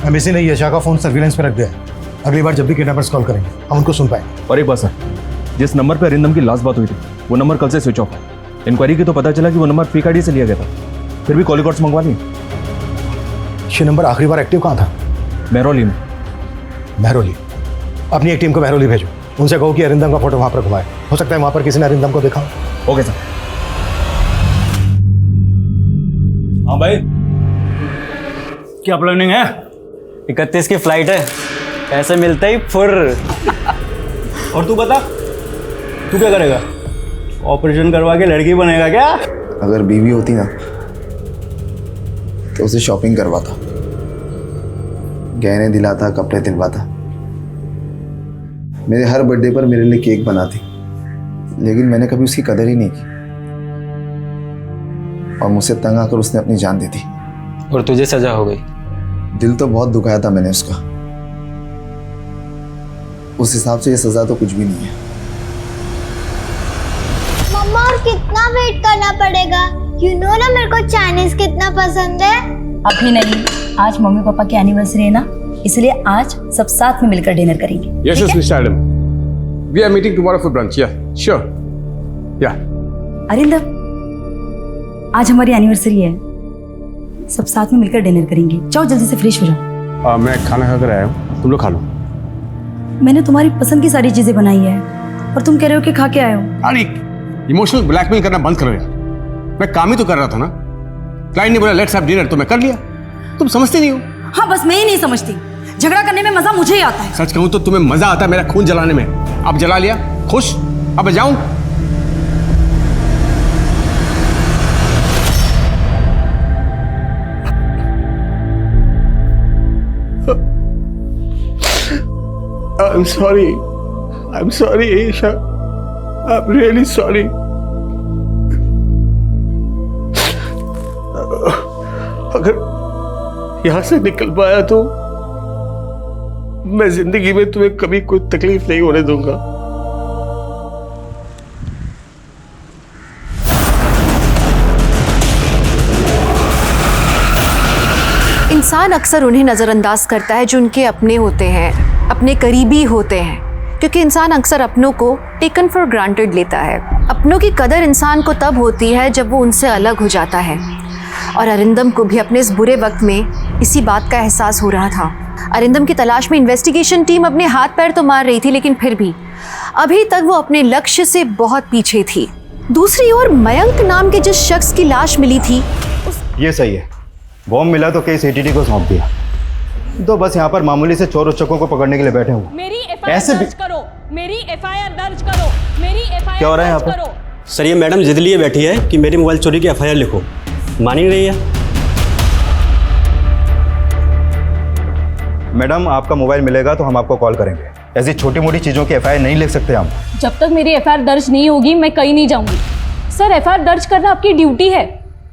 एम्बेसी ने यशा का फ़ोन सर्विलेंस पे रख दिया है। अगली बार जब भी किडनैपर्स कॉल करेंगे हम उनको सुन पाएंगे। और एक बात सर, जिस नंबर पर अरिंदम की लास्ट बात हुई थी वो नंबर कल से स्विच ऑफ है। इंक्वायरी की तो पता चला कि वो नंबर फेक आईडी से लिया गया था, फिर भी कॉल रिकॉर्ड्स मंगवा लिए। ये नंबर आखिरी बार एक्टिव कहाँ था? महरौली में। महरौली? अपनी एक टीम को महरौली भेजो, उनसे कहो कि अरिंदम का फोटो वहाँ पर घुमाए, हो सकता है वहाँ पर किसी ने अरिंदम को देखा। Okay sir. हाँ भाई, क्या प्लानिंग है? 31 की फ्लाइट है, पैसे मिलते ही फुर। और तू बता, तू क्या करेगा? ऑपरेशन करवा के लड़की बनेगा क्या? अगर बीवी होती ना तो उसे शॉपिंग करवाता, गहने दिलाता, कपड़े दिलवाता, मेरे हर बर्थडे पर मेरे लिए केक बनाती, लेकिन मैंने कभी उसकी कदर ही नहीं की और मुझसे तंग आकर उसने अपनी जान दे दी। और तुझे सजा हो गई? दिल तो बहुत दुखाया था मैंने उसका, उस हिसाब से ये सजा तो कुछ भी नहीं है। मम्मा और कितना वेट करना पड़ेगा? यू नो ना मेरे को चाइनीज कितना पसंद है। अभी नहीं, आज मम्मी पापा की एनिवर्सरी है ना, इसलिए आज सब साथ में मिलकर डिनर करेंगे। Yes, yes, Mr. Adam. We are meeting tomorrow for brunch. Yeah, sure. Yeah. Arindam, आज हमारी एनिवर्सरी है, सब साथ में मिलकर डिनर करेंगे। जाओ जल्दी से फ्रेश हो जाओ। मैं खाना खा कर आया हूँ, तुम लोग खा लो। मैंने तुम्हारी पसंद की सारी चीजें बनाई है और तुम कह रहे हो कि खा के आए हो। अरे इमोशनल ब्लैकमेल करना बंद करो यार, मैं काम ही तो कर रहा था ना। क्लाइंट ने बोला लेट्स हैव डिनर तो मैं कर लिया, तुम समझते नहीं हो। हाँ बस मैं ही नहीं समझती, झगड़ा करने में मजा मुझे ही आता है। सच कहूं तो तुम्हें मजा आता है मेरा खून जलाने में। अब जला लिया, खुश? अब मैं जाऊं? I'm sorry, Aisha. I'm really sorry. अगर यहाँ से निकल पाया तो मैं जिंदगी में तुम्हें कभी कोई तकलीफ नहीं होने दूंगा। इंसान अक्सर उन्हें नज़रअंदाज करता है जो उनके अपने होते हैं, अपने करीबी होते हैं, क्योंकि इंसान अक्सर अपनों को टेकन फॉर ग्रांटेड लेता है। अपनों की कदर इंसान को तब होती है जब वो उनसे अलग हो जाता है, और अरिंदम को भी अपने इस बुरे वक्त में इसी बात का एहसास हो रहा था। अरिंदम की तलाश में इन्वेस्टिगेशन टीम अपने हाथ पैर तो मार रही थी, लेकिन फिर भी अभी तक वो अपने लक्ष्य से बहुत पीछे थी। दूसरी ओर मयंक नाम के जिस शख्स की लाश मिली थी ये सही है, बॉम्ब मिला तो केस एटीटी को सौंप दिया, तो बस यहाँ पर मामूली से चोर उच्चकों को पकड़ने के लिए बैठे हुए। मेरी एफआईआर दर्ज करो, मेरी एफआईआर दर्ज करो, मेरी एफआईआर क्या हो रहा है यहाँ पर? सर ये मैडम जिद लिए बैठी है कि मेरी मोबाइल चोरी की एफआईआर लिखो, मान ही नहीं रही है। मैडम आपका मोबाइल मिलेगा तो हम आपको कॉल करेंगे, ऐसी छोटी मोटी चीज़ों की एफआईआर नहीं लिख सकते हम। जब तक मेरी एफआईआर दर्ज नहीं होगी मैं कहीं नहीं जाऊंगी। सर एफआईआर दर्ज करना आपकी ड्यूटी है,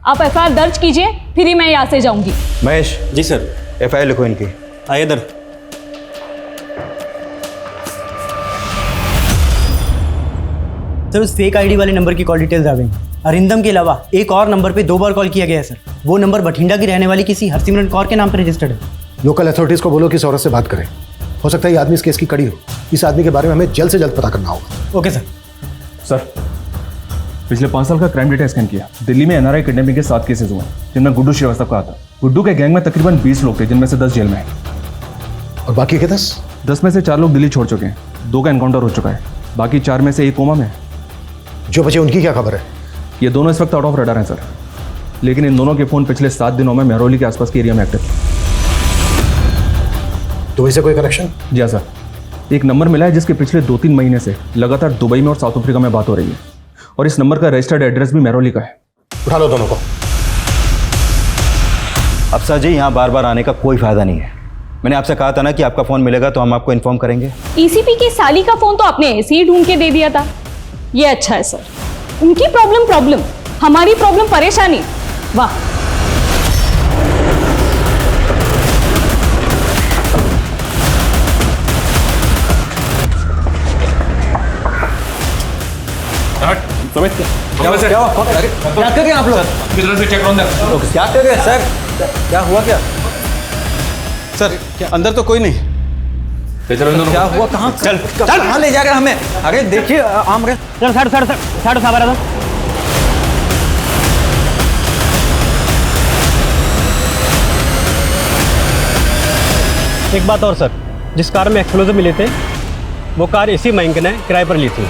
आप एफआईआर दर्ज कीजिए फिर ही मैं यहाँ से जाऊंगी। महेश जी सर, FIR लिखो इनकी। आइए इधर। सर उस फेक आईडी वाले नंबर की कॉल डिटेल्स आ गई। अरिंदम के अलावा एक और नंबर पे 2 बार कॉल किया गया है सर। वो नंबर बठिंडा की रहने वाली किसी हरसिमरन कौर के नाम पर रजिस्टर्ड है। लोकल अथॉरिटीज़ को बोलो कि इस औरत से बात करें। हो सकता है ये आदमी इस केस की कड़ी हो। इस आदमी के बारे में हमें जल्द से जल्द पता करना होगा। Okay sir. सर पिछले 5 साल का क्राइम डेटा स्कैन किया। दिल्ली में NRI किडनैपिंग के 7 केसेस हुए जिनमें गुड्डू श्रीवास्तव का आता। गुड्डू के गैंग में तकरीबन 20 लोग थे जिनमें से 10 जेल में हैं। और बाकी के 10 में से 4 लोग दिल्ली छोड़ चुके हैं। 2 का एनकाउंटर हो चुका है। बाकी 4 में से 1 कोमा में है। जो बचे उनकी क्या खबर है? ये दोनों इस वक्त आउट ऑफ रडार हैं सर, लेकिन इन दोनों के फ़ोन पिछले 7 दिनों में मेहरौली के आसपास के एरिया में एक्टिव। दुबई से कोई कनेक्शन? जी हाँ सर, एक नंबर मिला है जिसके पिछले 2-3 महीने से लगातार दुबई में और साउथ अफ्रीका में बात हो रही है, और इस नंबर का रजिस्टर्ड एड्रेस भी मेहरौली का है। उठा लो दोनों को। अफसर जी, यहाँ बार बार आने का कोई फायदा नहीं है। मैंने आपसे कहा था ना कि आपका फ़ोन मिलेगा तो हम आपको इन्फॉर्म करेंगे। ECP की साली का फ़ोन तो आपने ऐसे ही ढूंढ के दे दिया था। ये अच्छा है सर। उनकी प्रॉब्लम, हमारी प्रॉब्लम परेशानी। वाह। क्या कर रहे हैं आप लोग? किधर से चेक रहा हूं। क्या कर रहे हैं सर? क्या हुआ? क्या सर क्या अंदर तो कोई नहीं? क्या हुआ? कहाँ? चल कहाँ ले जाकर हमें? अरे देखिए आम रहे। चल साढ़े साहब। एक बात और सर, जिस कार में एक्सप्लोजिव मिले थे वो कार इसी मयंक ने किराए पर ली थी।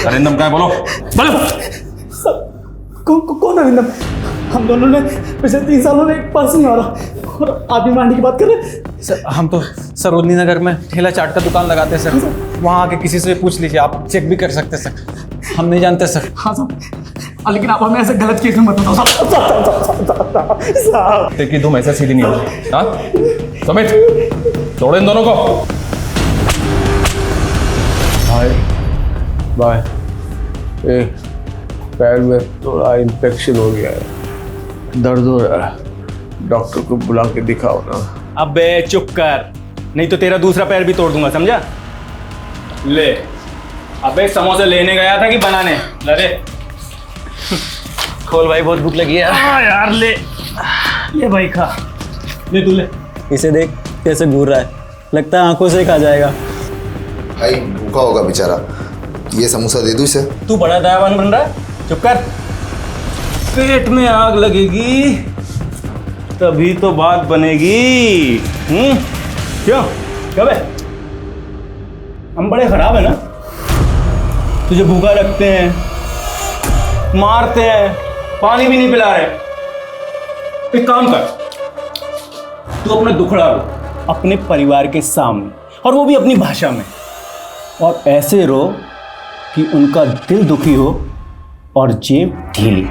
अरिंदम क्या है? बोलो। कौन अरिंदम? हम दोनों ने पिछले 3 सालों में एक पर्स नहीं मारा और आदमी मारने की बात कर रहे। सर हम तो सरोजनी नगर में ठेला चाट का दुकान लगाते हैं सर। वहाँ आके किसी से पूछ लीजिए, आप चेक भी कर सकते हैं सर। हम नहीं जानते सर। हाँ साहब, लेकिन आप हमें ऐसे गलत केस में मत बताओ साहब। देखिए तुम ऐसा सीधी नहीं हो। हाँ समित, छोड़ो इन दोनों को। बाय। पैर में थोड़ा इन्फेक्शन हो गया है, दर्द हो रहा है। डॉक्टर को बुला के दिखाओ ना। अबे चुप कर, नहीं तो तेरा दूसरा पैर भी तोड़ दूंगा, समझा? ले। अबे समोसे लेने गया था कि बनाने? ले खोल भाई, बहुत भूख लगी है। हाँ यार ले भाई खा। ले तू ले। इसे देख कैसे घूर रहा है, लगता है आंखों से खा जाएगा। भाई भूखा होगा बेचारा, ये समोसा दे दूं इसे। तू बड़ा दयावान बन रहा है, चुप कर। पेट में आग लगेगी तभी तो बात बनेगी। क्यों कब है? हम बड़े खराब है ना, तुझे भूखा रखते हैं, मारते हैं, पानी भी नहीं पिला रहे। एक काम कर, तू अपना दुखड़ा रो अपने परिवार के सामने, और वो भी अपनी भाषा में, और ऐसे रो कि उनका दिल दुखी हो और जेब ढीली।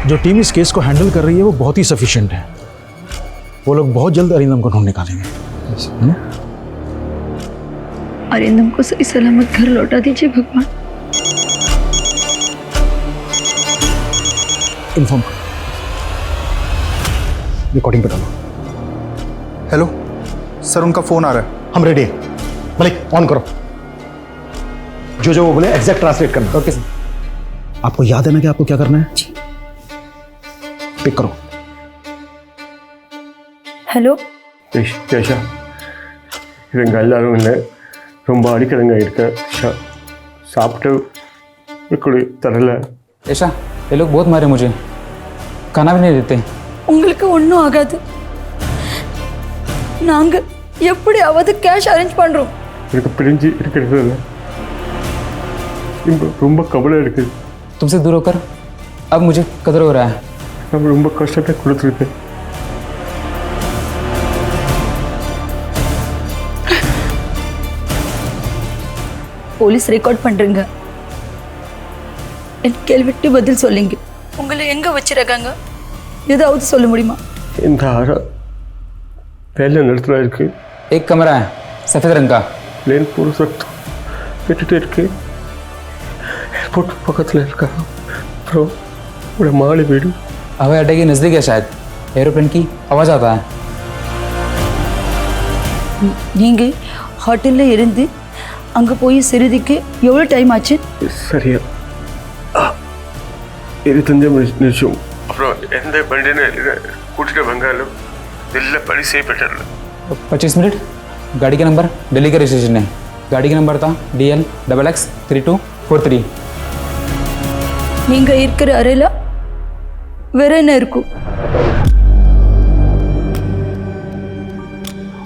जो टीम इस केस को हैंडल कर रही है वो बहुत ही सफिशिएंट है। वो लोग बहुत जल्द अरिंदम को ढूंढ निकालेंगे। अरिंदम को सही सलामत घर लौटा दीजिए भगवान। इन्फॉर्म करो, रिकॉर्डिंग पे डालो। हेलो सर, उनका फोन आ रहा है। हम रेडी हैं। मलिक ऑन करो। जो वो बोले एग्जैक्ट ट्रांसलेट करना। Okay sir. आपको याद है ना कि आपको क्या करना है? पिक करो। हेलो கேஷா இவங்க எல்லாரும் இல்லை ரொம்ப அடிக்கிறங்க இருக்க சாப்பிட்டு இப்படி தரல। ऐसा ये लोग बहुत मारे मुझे, खाना भी नहीं देते। உங்களுக்கு ஒன்றும் ஆகாது, நாங்க எப்படியாவது கேஷ் அரேஞ்ச் பண்றோம்। எனக்கு பிரிஞ்சு இருக்கிறது இல்லை, ரொம்ப கவலை இருக்குது। तुमसे दूर होकर अब मुझे कदर हो रहा है। हम ரொம்ப கஷ்டத்தை கொடுத்துருக்கேன்। போலீஸ் ரெக்கார்ட் பண்றீங்க, என் கேள்விக்கு பதில் சொல்லுங்க। உங்களை எங்க வச்சிருக்காங்க, ஏதாவது சொல்ல முடியுமா? இந்த पहले नटराज के एक कमरा है सफ़ेद रंग का प्लेन पूरा सख्त पेट के एयरपोर्ट पकड़ लड़का प्रो पूरा माल वीडियो हवाई अड्डे के नज़दीक है शायद एरोप्लेन की आवाज़ आता है நீங்கள் ஹோட்டலில் இருந்து அங்கே போய் சிறிதுக்கு எவ்வளோ டைம் ஆச்சு? சரியா இருபத்தஞ்சு நிமிஷம் அப்புறம் எந்த வண்டின்னு கூட்டிட்டு வந்தாலும் दिल्ली बड़ी से पेट्रोल 25 मिनट गाड़ी का नंबर दिल्ली का रजिस्ट्रेशन है गाड़ी का नंबर था DL XX3243 நீங்கள் இருக்கிற அறையில் வேற என்ன இருக்கும்?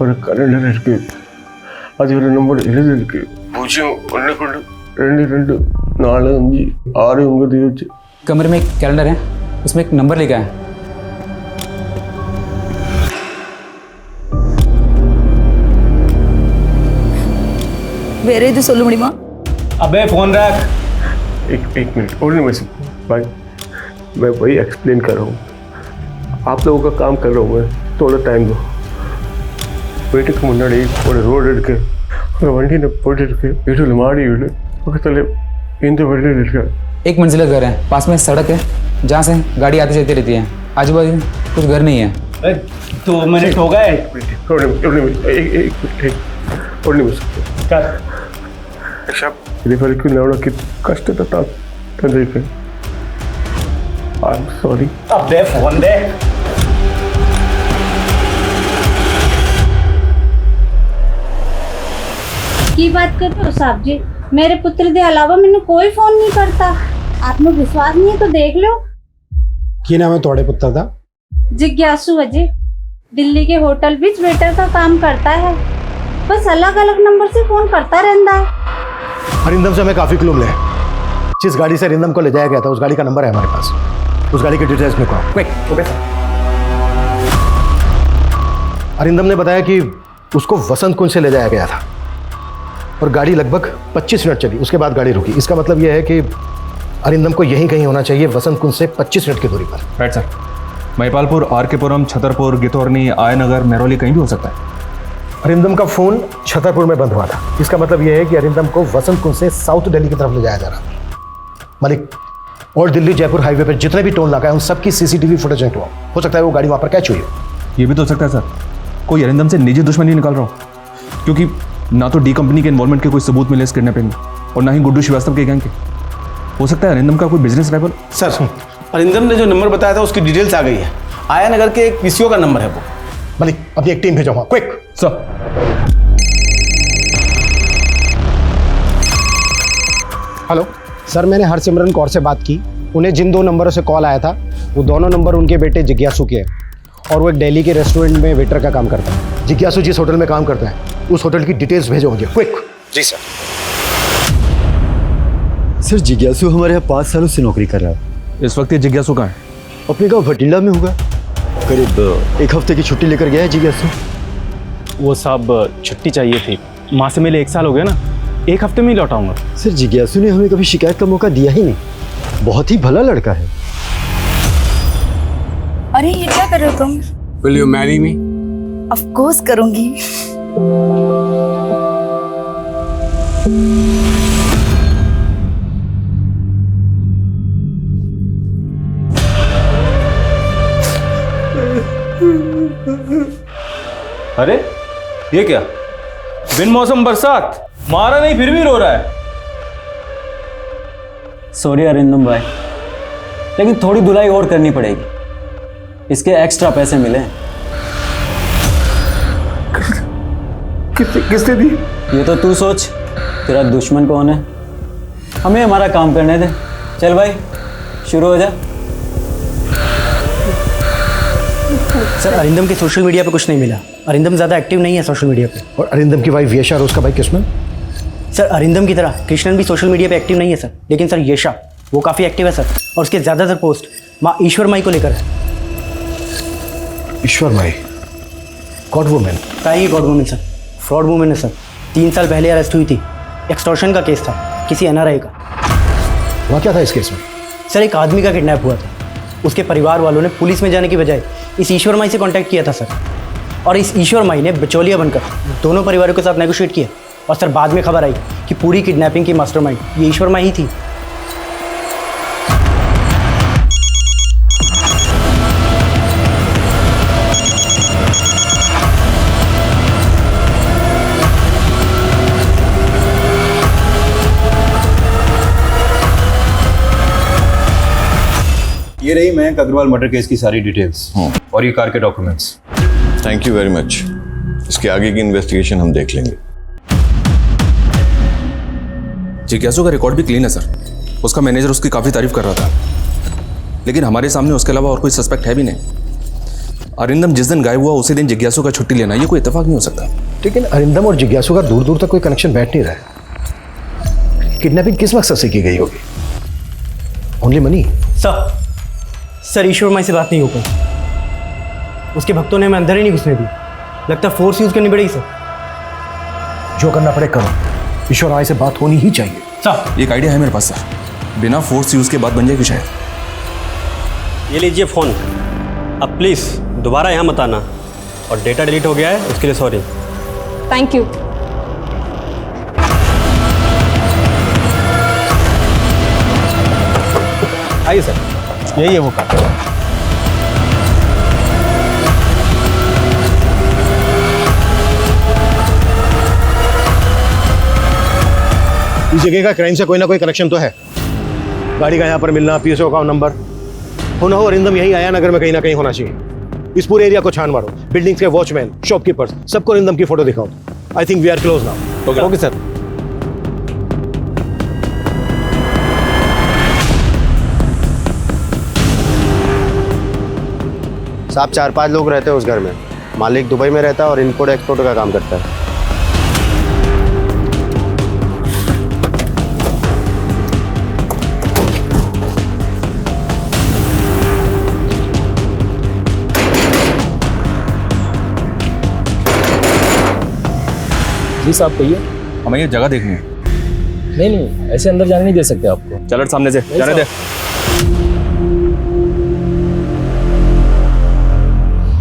ஒரு கலண்டர் இருக்கு அது ஒரு நம்பர் எழுதிருக்கு 0 कमरे में एक कैलेंडर है उसमें एक नंबर लिखा है வேற எது சொல்ல முடியுமா? अबे फोन रख एक मिनट और नहीं भाई मैं वही एक्सप्लेन कर रहा हूँ आप लोगों का काम कर रहा हूँ मैं थोड़ा टाइम दो வீட்டுக்கு முன்னாடி ஒரு ரோடு இருக்கு அந்த வண்டியை போட்டுருக்கு வீட்டில் மாடி வீடு பக்கத்தில் இந்த வண்டியில் இருக்கு एक मंजिला घर है पास में सड़क है जहाँ से गाड़ी आती जाती रहती है आजू बाजू कुछ घर नहीं है 2 मिनट हो गए ఇది వరకు నవ్వడానికి కష్టత తండ్రికి ఐఎమ్ సారీ अबे फोन दे की बात करते हो साहब जी मेरे पुत्र के अलावा मैंने कोई फोन नहीं करता आपने विश्वास नहीं है तो देख लो की नाम है थोड़े पुत्र का? जिज्ञासु अजय दिल्ली के होटल बीच वेटर का काम करता है बस अलग अलग नंबर से फोन करता रहता है अरिंदम से हमें काफ़ी क्लू मिले हैं जिस गाड़ी से अरिंदम को ले जाया गया था उस गाड़ी का नंबर है हमारे पास उस गाड़ी की डिटेल्स में कहो क्विक ओके सर अरिंदम ने बताया कि उसको वसंत कुंज से ले जाया गया था और गाड़ी लगभग 25 मिनट चली उसके बाद गाड़ी रुकी इसका मतलब यह है कि अरिंदम को यहीं कहीं होना चाहिए वसंत कुंज से 25 मिनट की दूरी पर राइट सर महिपालपुर आरकेपुरम छतरपुर गितौरनी आयनगर मेहरौली कहीं भी हो सकता है अरिंदम का फोन छतरपुर में बंद हुआ था इसका मतलब यह है कि अरिंदम को वसंत कुंज से साउथ दिल्ली की तरफ ले जाया जा रहा था मलिक और दिल्ली जयपुर हाईवे पर जितने भी टोल नाका है उन सबकी CCTV फुटेज हुआ हो सकता है वो गाड़ी वहाँ पर कैच हुई हो ये भी तो हो सकता है सर कोई अरिंदम से निजी दुश्मनी निकाल रहा हो क्योंकि ना तो डी कंपनी के इन्वॉल्वमेंट के कोई सबूत मिले इस किडनैपिंग में और ना ही गुड्डू श्रीवास्तव के गैंग के हो सकता है अरिंदम का कोई बिजनेस राइवल सर अरिंदम ने जो नंबर बताया था उसकी डिटेल्स आ गई है आया नगर के एक PCO का नंबर है वो मलिक अपनी एक टीम भेजो वहाँ क्विक सर हेलो सर मैंने हरसिमरन कौर से बात की उन्हें जिन 2 नंबरों से कॉल आया था वो दोनों नंबर उनके बेटे जिज्ञासु के हैं और वो एक दिल्ली के रेस्टोरेंट में वेटर का काम करता है जिज्ञासु जिस होटल में काम करता है उस होटल की डिटेल्स भेजो मुझे क्विक जी सर सर जिज्ञासु हमारे यहाँ 5 सालों से नौकरी कर रहा है इस वक्त ये जिज्ञासु कहाँ है अपने गाँव भटिंडा में होगा करीब 1 हफ्ते की छुट्टी लेकर गया है जिज्ञासु वो साहब छुट्टी चाहिए थी माँ से मिले 1 साल हो गया ना 1 हफ्ते में ही लौटाऊंगा सर जिज्ञासु ने हमें कभी शिकायत का मौका दिया ही नहीं बहुत ही भला लड़का है अरे ये क्या कर रहे हो तुम? Will you marry me? Of course करूंगी अरे ये क्या बिन मौसम बरसात मारा नहीं फिर भी रो रहा है सॉरी अरिंदम भाई लेकिन थोड़ी धुलाई और करनी पड़ेगी इसके एक्स्ट्रा पैसे मिले किसने दी ये तो तू सोच तेरा दुश्मन कौन है हमें हमारा काम करने दे चल भाई शुरू हो जा सर अरिंदम के सोशल मीडिया पे कुछ नहीं मिला अरिंदम ज़्यादा एक्टिव नहीं है सोशल मीडिया पे और अरिंदम की वाइफ येशा और उसका भाई कृष्णन सर अरिंदम की तरह कृष्णन भी सोशल मीडिया पे एक्टिव नहीं है सर लेकिन सर येशा वो काफ़ी एक्टिव है सर और उसके ज़्यादातर पोस्ट माँ ईश्वर माई को लेकर है ईश्वर माई गॉड वुमेन का ही god women sir fraud women है सर 3 साल पहले अरेस्ट हुई थी एक्सटॉर्शन का केस था किसी NRI का वहाँ क्या था इस केस में सर एक आदमी का किडनैप हुआ था उसके परिवार वालों ने पुलिस में जाने की बजाय इस ईश्वर माई से कांटेक्ट किया था सर और इस ईश्वर माई ने बिचौलिया बनकर दोनों परिवारों के साथ नेगोशिएट किया। और सर बाद में खबर आई कि पूरी किडनैपिंग की मास्टरमाइंड ये ईश्वर माई ही थी। ये रही मयंक अग्रवाल मर्डर केस की सारी डिटेल्स और ये कार के documents. Thank you very much. इसके आगे की इन्वेस्टिगेशन हम देख लेंगे। जिज्ञासु का रिकॉर्ड भी क्लीन है सर। उसका मैनेजर उसकी काफ़ी तारीफ कर रहा था, लेकिन हमारे सामने उसके अलावा और कोई सस्पेक्ट है भी नहीं। अरिंदम जिस दिन गायब हुआ उसी दिन जिज्ञासु का छुट्टी लेना, ये कोई इत्तेफाक नहीं हो सकता। लेकिन अरिंदम और जिज्ञासु का दूर दूर तक कोई कनेक्शन बैठ नहीं रहा है। किडनैपिंग किस मकसद से की गई होगी? Only money? सर ईश्वर माई से बात नहीं हो पाई। उसके भक्तों ने हमें अंदर ही नहीं घुसने दी। लगता है फोर्स यूज करनी पड़ेगी सर। जो करना पड़े करो, ईश्वर माई से बात होनी ही चाहिए। सर एक आइडिया है मेरे पास सर, बिना फोर्स यूज के बात बन जाएगी शायद। ये लीजिए फ़ोन। अब प्लीज़ दोबारा यहाँ मत आना, और डेटा डिलीट हो गया है उसके लिए सॉरी। Thank you. आइए सर, यही है वो कार। इस जगह का क्राइम से कोई ना कोई कनेक्शन तो है। गाड़ी का यहाँ पर मिलना, पीएसओ का नंबर होना हो, अरिंदम यही आया नगर में कहीं ना कहीं होना चाहिए। इस पूरे एरिया को छान मारो, बिल्डिंग्स के वॉचमैन, शॉपकीपर्स, सबको अरिंदम की फोटो दिखाओ। I think we are close now. Okay sir. साहब 4-5 लोग रहते हैं उस घर में। मालिक दुबई में रहता है और इम्पोर्ट एक्सपोर्ट का काम करता है। जी साहब कहिए। हमें ये जगह देखनी है। नहीं ऐसे अंदर जाने नहीं दे सकते आपको। चलो सामने से जाने दे।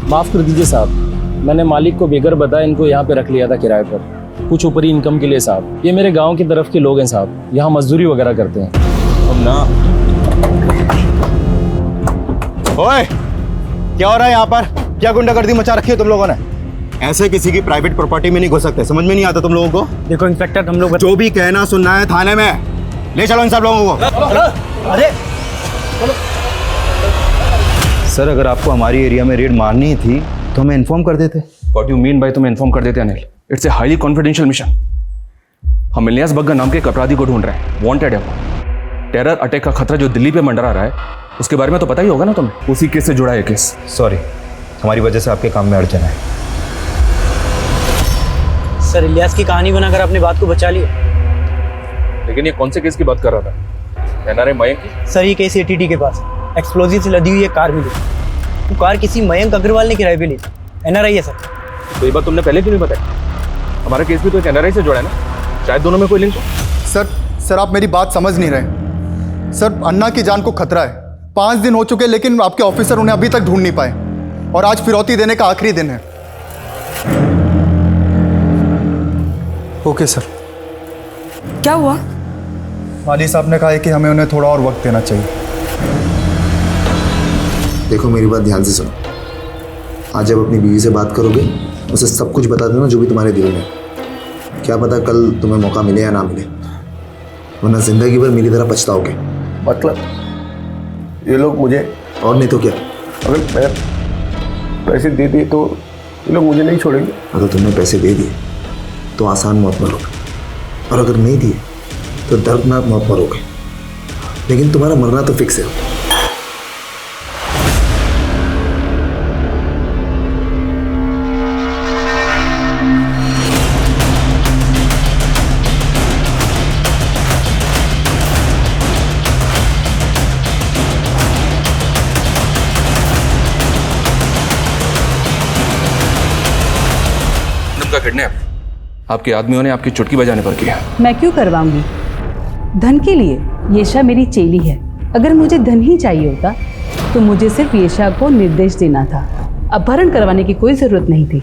माफ़ कर दीजिए साहब, मैंने मालिक को बेगर बताया इनको यहाँ पे रख लिया था किराए पर, कुछ ऊपरी इनकम के लिए साहब। ये मेरे गांव की तरफ के लोग हैं साहब, यहाँ मजदूरी वगैरह करते हैं। अब ना ओए, क्या हो रहा है यहाँ पर? क्या गुंडागर्दी मचा रखी है तुम लोगों ने? ऐसे किसी की प्राइवेट प्रॉपर्टी में नहीं घुस सकते, समझ में नहीं आता तुम लोगों को? देखो इंस्पेक्टर, हम लोग जो भी कहना सुनना है थाने में ले चलो इन सब लोगों को। अरे सर, अगर आपको हमारी एरिया में रेड मारनी ही थी तो हमें इन्फॉर्म कर देते। व्हाट यू मीन बाय तुम्हें इन्फॉर्म कर देते Anil? It's a highly confidential mission. हम इलियास बग्गा नाम के एक अपराधी को ढूंढ रहे हैं, वांटेड है वो। टेरर अटैक का खतरा जो दिल्ली पे मंडरा रहा है, उसके बारे में तो पता ही होगा ना तुम्हें। उसी केस से जुड़ा है केस। सॉरी, हमारी वजह से आपके काम में अड़चन है। सर इलियास की कहानी बनाकर अपनी बात को बचा लिया। लेकिन ये कौन से केस की बात कर रहा था? एनआरआई मयंक की? सर ये केस एटीटी के पास एक्सप्लोजिव से लदी हुई एक कार मिली। वो कार किसी मयंक अग्रवाल ने किराए पे ली। एनआरआई है सर। तो ये बात तुमने पहले क्यों नहीं बताई? हमारा केस भी तो एक एनआरआई से जुड़ा है ना, शायद दोनों में कोई लिंक हो। सर आप मेरी बात समझ नहीं रहे। सर अन्ना की जान को खतरा है। 5 दिन हो चुके लेकिन आपके ऑफिसर उन्हें अभी तक ढूंढ नहीं पाए, और आज फिरौती देने का आखिरी दिन है। Okay sir. क्या हुआ? माली साहब ने कहा है कि हमें उन्हें थोड़ा और वक्त देना चाहिए। देखो मेरी बात ध्यान से सुनो। आज जब अपनी बीवी से बात करोगे उसे सब कुछ बता देना जो भी तुम्हारे दिल में। क्या पता कल तुम्हें मौका मिले या ना मिले, वरना जिंदगी भर मेरी तरह पछताओगे। मतलब ये लोग मुझे, और नहीं तो क्या, अगर मैं पैसे दे दिए तो ये लोग मुझे नहीं छोड़ेंगे। अगर तुमने पैसे दे दिए तो आसान मौत मरोगे, और अगर नहीं दिए तो दर्दनाक मौत मरोगे। लेकिन तुम्हारा मरना तो फिक्स है। का किडनैप आपके आदमियों ने आपकी चुटकी बजाने पर किया। मैं क्यों करवाऊंगी? धन के लिए? येशा मेरी चेली है। अगर मुझे धन ही चाहिए होता तो मुझे सिर्फ येशा को निर्देश देना था। अपहरण करवाने की कोई ज़रूरत नहीं थी।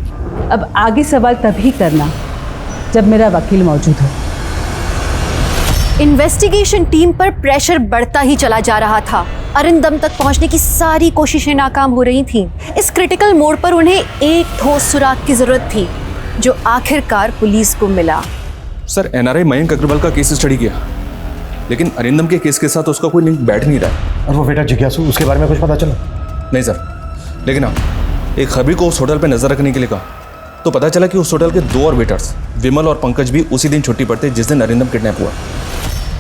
अब आगे सवाल तभी करना जब मेरा वकील मौजूद हो। इन्वेस्टिगेशन टीम पर प्रेशर बढ़ता ही चला जा रहा था। अरिंदम तक पहुंचने की सारी कोशिशें नाकाम हो रही थीं। इस क्रिटिकल मोड़ पर उन्हें एक ठोस सुराग की जरूरत थी, जो आखिरकार पुलिस को मिला। सर, एनआरआई मयंक अग्रवाल का केस स्टडी किया, लेकिन अरिंदम के केस के साथ उसका कोई लिंक बैठ नहीं रहा है। और वो बेटा जिज्ञासु, उसके बारे में कुछ पता चला? नहीं सर, लेकिन हाँ, एक खबरी को उस होटल पर नजर रखने के लिए कहा तो पता चला कि उस होटल के 2 और वेटर्स विमल और पंकज भी उसी दिन छुट्टी पर थे जिस दिन अरिंदम किडनैप हुआ।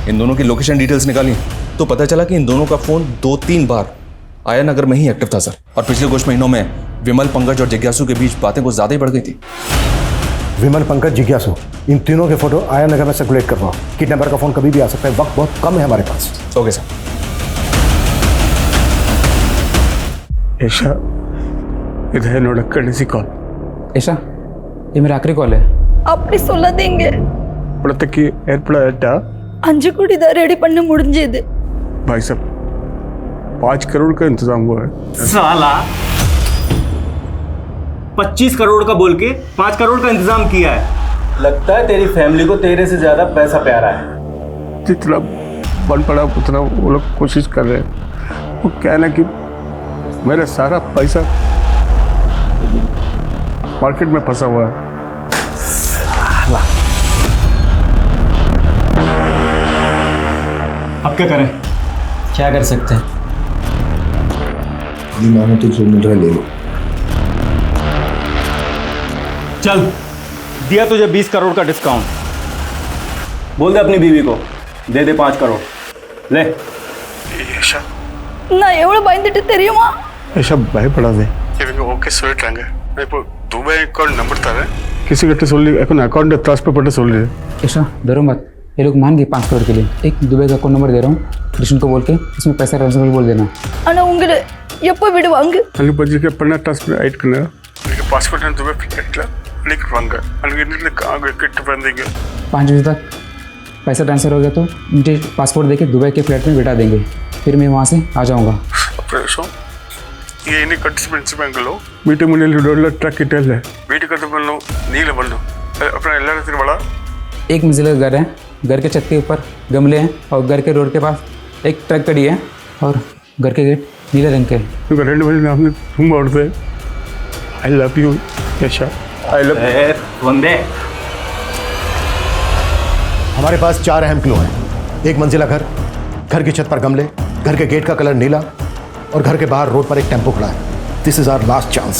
इन दोनों की लोकेशन डिटेल्स निकाली तो पता चला कि इन दोनों का फोन 2-3 बार आया नगर में ही एक्टिव था सर। और पिछले कुछ महीनों में विमल, पंकज और जिज्ञासु के बीच बातें कुछ ज़्यादा ही बढ़ गई थी। विमल, पंकज, जिज्ञासु, इन तीनों के फोटो आया नगर में सर्कुलेट करवाओ। किडनैपर का फोन कभी भी आ सकता है, वक्त बहुत कम है हमारे पास। Okay sir. ऐशा, इधर नोट करेंसी कॉल। ऐशा, ये मेरा आखिरी कॉल है। अपनी 16 देंगे पुड़तक्की एयरपोर्ट अंजू कुड़ीदा रेडी पन्ने मुड़ंजेदे। भाई साहब, 5 करोड़ का इंतजाम हुआ है। साला 25 करोड़ का बोल के 5 करोड़ का इंतजाम किया है। लगता है तेरी फैमिली को तेरे से ज्यादा पैसा प्यारा है। जितना बन पड़ा उतना वो लोग कोशिश कर रहे हैं। वो क्या है ना कि मेरा सारा पैसा मार्केट में फंसा हुआ है। अब क्या करें? क्या कर सकते हैं? मानो तो जो मिल रहा है ले लो। चल, दिया तुझे 20 करोड़ का डिस्काउंट। बोल दे अपनी बीवी को दे दे 5 करोड़। ले। ऐशा ना एवढं बांधिட்டு தெரியுமா? ऐशा பயப்படாதே. இவங்க ஓகே சொல்லிட்டாங்க. நான் இப்போ துபாய் அக்கௌண்ட் நம்பர் தரேன். किसी கிட்ட சொல்லி এখন அக்கௌண்ட் ட்ரான்ஸ்ஃபர் பண்ண சொல்லு। ऐशा डरो मत, ये लोग मान गए 5 करोड़ के लिए। एक दुबई का अकाउंट नंबर दे रहा हूँ, कृष्ण को बोल के इसमें पैसा ट्रांसफर बोल देना। ஆனா உங்களை எப்போ விடுவாங்க? அங்க பஜ்ஜிக்கு பண்ண ட்ரான்ஸ்ஃபர் ஆயிட்டு கண்ணா। எனக்கு பாஸ்போர்ட் நான் துபாய் ஃப்ளைட்ல लेकर வாங்க। அங்க இருந்து காங்க கிட்ட வந்தீங்க। 5 बजे तक पैसा ट्रांसफर हो गया तो मुझे पासपोर्ट देके दुबई के फ्लैट में बिठा देंगे, फिर मैं वहाँ से आ जाऊँगा। ये इन्हीं कट्स बैंगलो मीटे मुन्ने डॉलर ट्रक इटल है वीट करते बनलो नीले बनलो अपना एल्ला से बड़ा एक मंजिला घर है, घर के छत के ऊपर गमले हैं और घर के रोड के पास एक ट्रक खड़ी है और घर के गेट नीले रंग के हैं। रेड वाले नाम ने तुम बोलते I love you Aisha, I love वंदे। हमारे पास 4 अहम क्लू हैं। एक मंजिला घर, घर की छत पर गमले, घर के गेट का कलर नीला और घर के बाहर रोड पर एक टेम्पो खड़ा है। This is our last chance.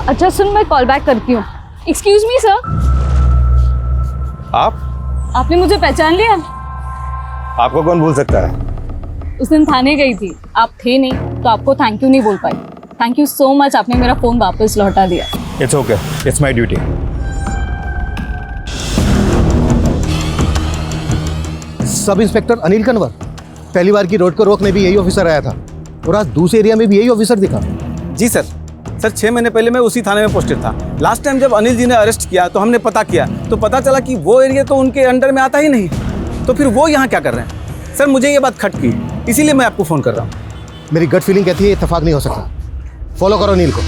अच्छा सुन, मैं कॉल बैक करती हूँ। Excuse me sir. आपने मुझे पहचान लिया? आपको कौन भूल सकता है? उस दिन थाने गई थी, आप थे नहीं तो आपको थैंक यू नहीं बोल पाई। थैंक यू सो मच, आपने मेरा फ़ोन वापस लौटा दिया। It's okay, it's my duty. Sub inspector Anil Kanwar, पहली बार की रोड को रोकने भी यही ऑफिसर आया था और आज दूसरे एरिया में भी यही ऑफिसर दिखा। जी सर। 6 महीने पहले मैं उसी थाने में पोस्टेड था। लास्ट टाइम जब अनिल जी ने अरेस्ट किया तो हमने पता किया तो पता चला कि वो एरिया तो उनके अंडर में आता ही नहीं, तो फिर वो यहाँ क्या कर रहे हैं? सर मुझे ये बात खटकी, इसीलिए मैं आपको फ़ोन कर रहा हूँ। मेरी गट फीलिंग कहती है इत्तेफाक नहीं हो सकता। फॉलो करो अनिल को।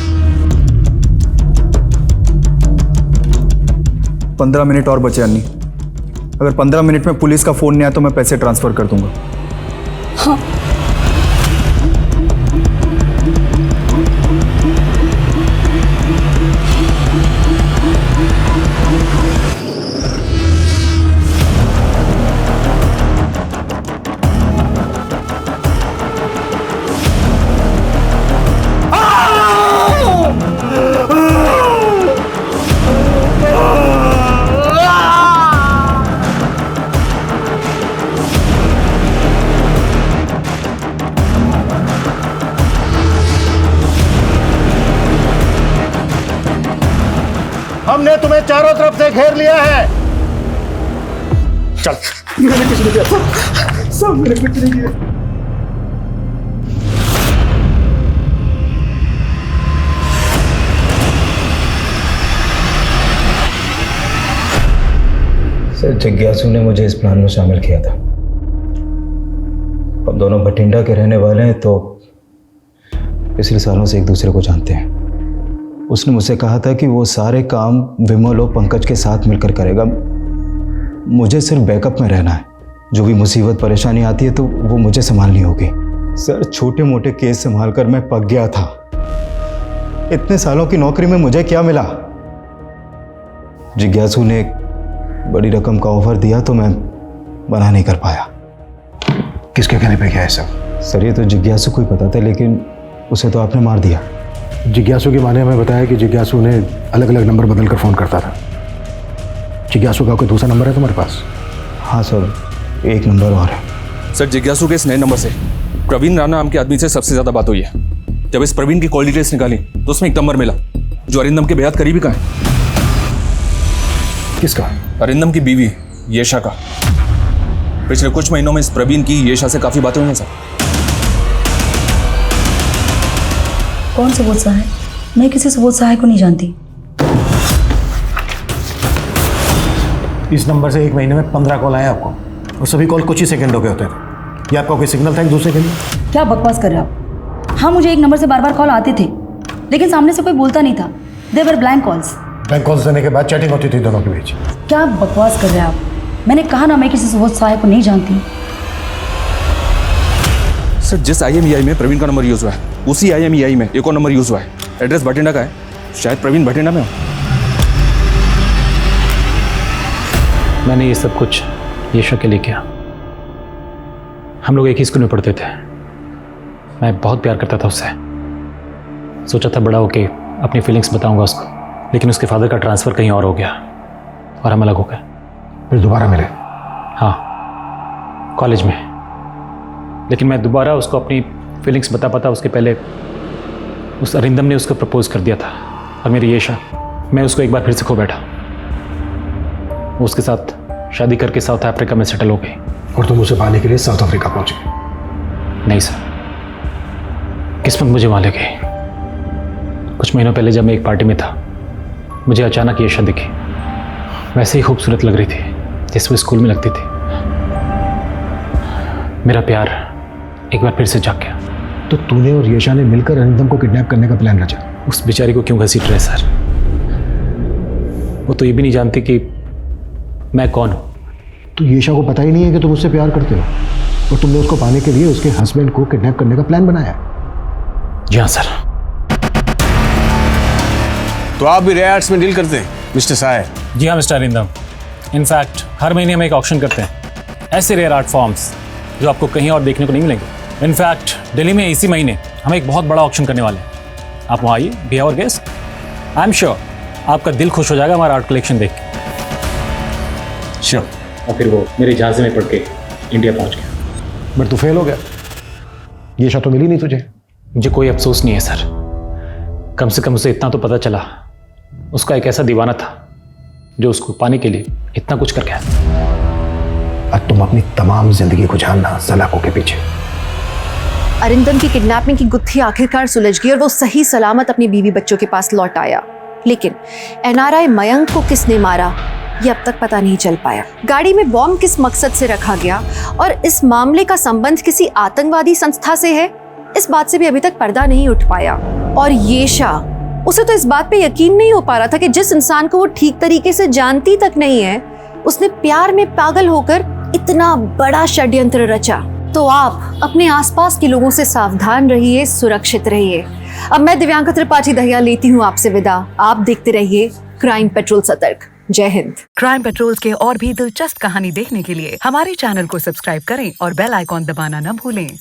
15 मिनट और बचे अन्नी। अगर 15 मिनट में पुलिस का फ़ोन नहीं आया तो मैं पैसे ट्रांसफ़र कर दूंगा। हाँ। हमने तुम्हें चारों तरफ से घेर लिया है। चल। मैंने कुछ नहीं किया सब मैंने कुछ नहीं किया। सर, जिज्ञासु ने मुझे इस प्लान में शामिल किया था। हम दोनों भटिंडा के रहने वाले हैं तो पिछले सालों से एक दूसरे को जानते हैं। उसने मुझसे कहा था कि वो सारे काम विमल और पंकज के साथ मिलकर करेगा। मुझे सिर्फ बैकअप में रहना है। जो भी मुसीबत परेशानी आती है तो वो मुझे संभालनी होगी। सर, छोटे मोटे केस संभाल कर मैं पक गया था। इतने सालों की नौकरी में मुझे क्या मिला? जिज्ञासु ने एक बड़ी रकम का ऑफर दिया तो मैं मना नहीं कर पाया। किसके कहने पे क्या है सब? सर, ये तो जिज्ञासु को ही पता था, लेकिन उसे तो आपने मार दिया। जिज्ञासु की माँ ने हमें बताया कि जिज्ञासु ने अलग अलग नंबर बदल कर फ़ोन करता था। जिज्ञासु का कोई दूसरा नंबर है तुम्हारे पास? हाँ सर, एक नंबर और है। सर, जिज्ञासु के इस नए नंबर से प्रवीण राणा नाम के आदमी से सबसे ज्यादा बात हुई है। जब इस प्रवीण की कॉल डिटेल्स निकाली तो उसमें एक नंबर मिला जो अरिंदम के बेहद करीबी का है। किसका? अरिंदम की बीवी येशा का। पिछले कुछ महीनों में इस प्रवीण की येशा से काफी बातें हुई हैं सर। कौन सुबोध सहाय? मैं किसी सुबोध सहाय को नहीं जानती। इस नंबर से एक महीने में 15 कॉल आए आपको, और सभी कॉल कुछ ही सेकंडों के होते थे। ये आपका कोई सिग्नल था एक दूसरे के लिए? क्या बकवास कर रहे हो आप? हाँ, मुझे एक नंबर से बार बार कॉल आते थे, लेकिन सामने से कोई बोलता नहीं था। देवर ब्लैंक कॉल्स। ब्लैंक कॉल्स देने के बाद चैटिंग होती थी दोनों के बीच। क्या बकवास कर रहे हैं आप? मैंने कहा ना, मैं किसी सुबोध सहाय को नहीं जानती। सर, जिस IMEI में प्रवीण का नंबर यूज हुआ है उसी IMEI में एक और नंबर यूज हुआ है। एड्रेस भटिंडा का है। शायद प्रवीण भटिंडा में हो। मैंने ये सब कुछ येशा के लिए किया। हम लोग एक ही स्कूल में पढ़ते थे। मैं बहुत प्यार करता था उससे। सोचा था बड़ा होके अपनी फीलिंग्स बताऊंगा उसको, लेकिन उसके फादर का ट्रांसफ़र कहीं और हो गया और हम अलग हो गए। फिर दोबारा मिले? हाँ, कॉलेज में। लेकिन मैं दोबारा उसको अपनी फीलिंग्स बता पाता उसके पहले उस अरिंदम ने उसको प्रपोज कर दिया था। और मेरी येशा, मैं उसको एक बार फिर से खो बैठा। वो उसके साथ शादी करके साउथ अफ्रीका में सेटल हो गई। और तुम उसे पाने के लिए साउथ अफ्रीका पहुंच गए? नहीं सर, किस्मत मुझे वहाँ ले गई। कुछ महीनों पहले जब मैं एक पार्टी में था, मुझे अचानक येशा दिखी। वैसे ही खूबसूरत लग रही थी जैसे वो स्कूल में लगती थी। मेरा प्यार एक बार फिर से जाग गया। तो तूने और येशा ने मिलकर अरिंदम को किडनैप करने का प्लान रचा? उस बेचारी को क्यों घसीट रहे सर? वो तो ये भी नहीं जानती कि मैं कौन हूँ। तो येशा को पता ही नहीं है कि तुम उससे प्यार करते हो, और तुमने उसको पाने के लिए उसके हस्बैंड को किडनैप करने का प्लान बनाया? जी हाँ सर। तो आप भी रेयर आर्ट्स में डील करते हैं मिस्टर साय? जी हाँ मिस्टर अरिंदम। इनफैक्ट हर महीने हम एक ऑक्शन करते हैं, ऐसे रेयर आर्ट फॉर्म्स जो आपको कहीं और देखने को नहीं मिलेंगे। इनफैक्ट दिल्ली में इसी महीने हम एक बहुत बड़ा ऑक्शन करने वाले हैं। आप वहाँ आइए, be our guest. I am sure आपका दिल खुश हो जाएगा हमारा आर्ट कलेक्शन देख के। श्योर। और फिर वो मेरे जहाज़ में पढ़ के इंडिया पहुँच गया। बट तू फेल हो गया। येशा तो मिली नहीं तुझे। मुझे कोई अफसोस नहीं है सर। कम से कम उसे इतना तो पता चला, उसका एक ऐसा दीवाना था जो उसको पाने के लिए इतना कुछ कर गया। अब तुम अपनी तमाम जिंदगी को जानना सलाखों के पीछे। अरिंदम की किडनैपिंग की गुत्थी आखिरकार सुलझ गई और वो सही सलामत अपनी बीवी बच्चों के पास लौट आया। लेकिन NRI मयंक को किसने मारा ये अब तक पता नहीं चल पाया। गाड़ी में बॉम्ब किस मकसद से रखा गया और इस मामले का संबंध किसी आतंकवादी संस्था से है, इस बात से भी अभी तक पर्दा नहीं उठ पाया। और येशा, उसे तो इस बात पे यकीन नहीं हो पा रहा था कि जिस इंसान को वो ठीक तरीके से जानती तक नहीं है, उसने प्यार में पागल होकर इतना बड़ा षड्यंत्र रचा। तो आप अपने आसपास के लोगों से सावधान रहिए, सुरक्षित रहिए। अब मैं दिव्यांका त्रिपाठी दहिया लेती हूँ आपसे विदा। आप देखते रहिए क्राइम पेट्रोल सतर्क। जय हिंद। क्राइम पेट्रोल के और भी दिलचस्प कहानी देखने के लिए हमारे चैनल को सब्सक्राइब करें और बेल आइकॉन दबाना न भूलें।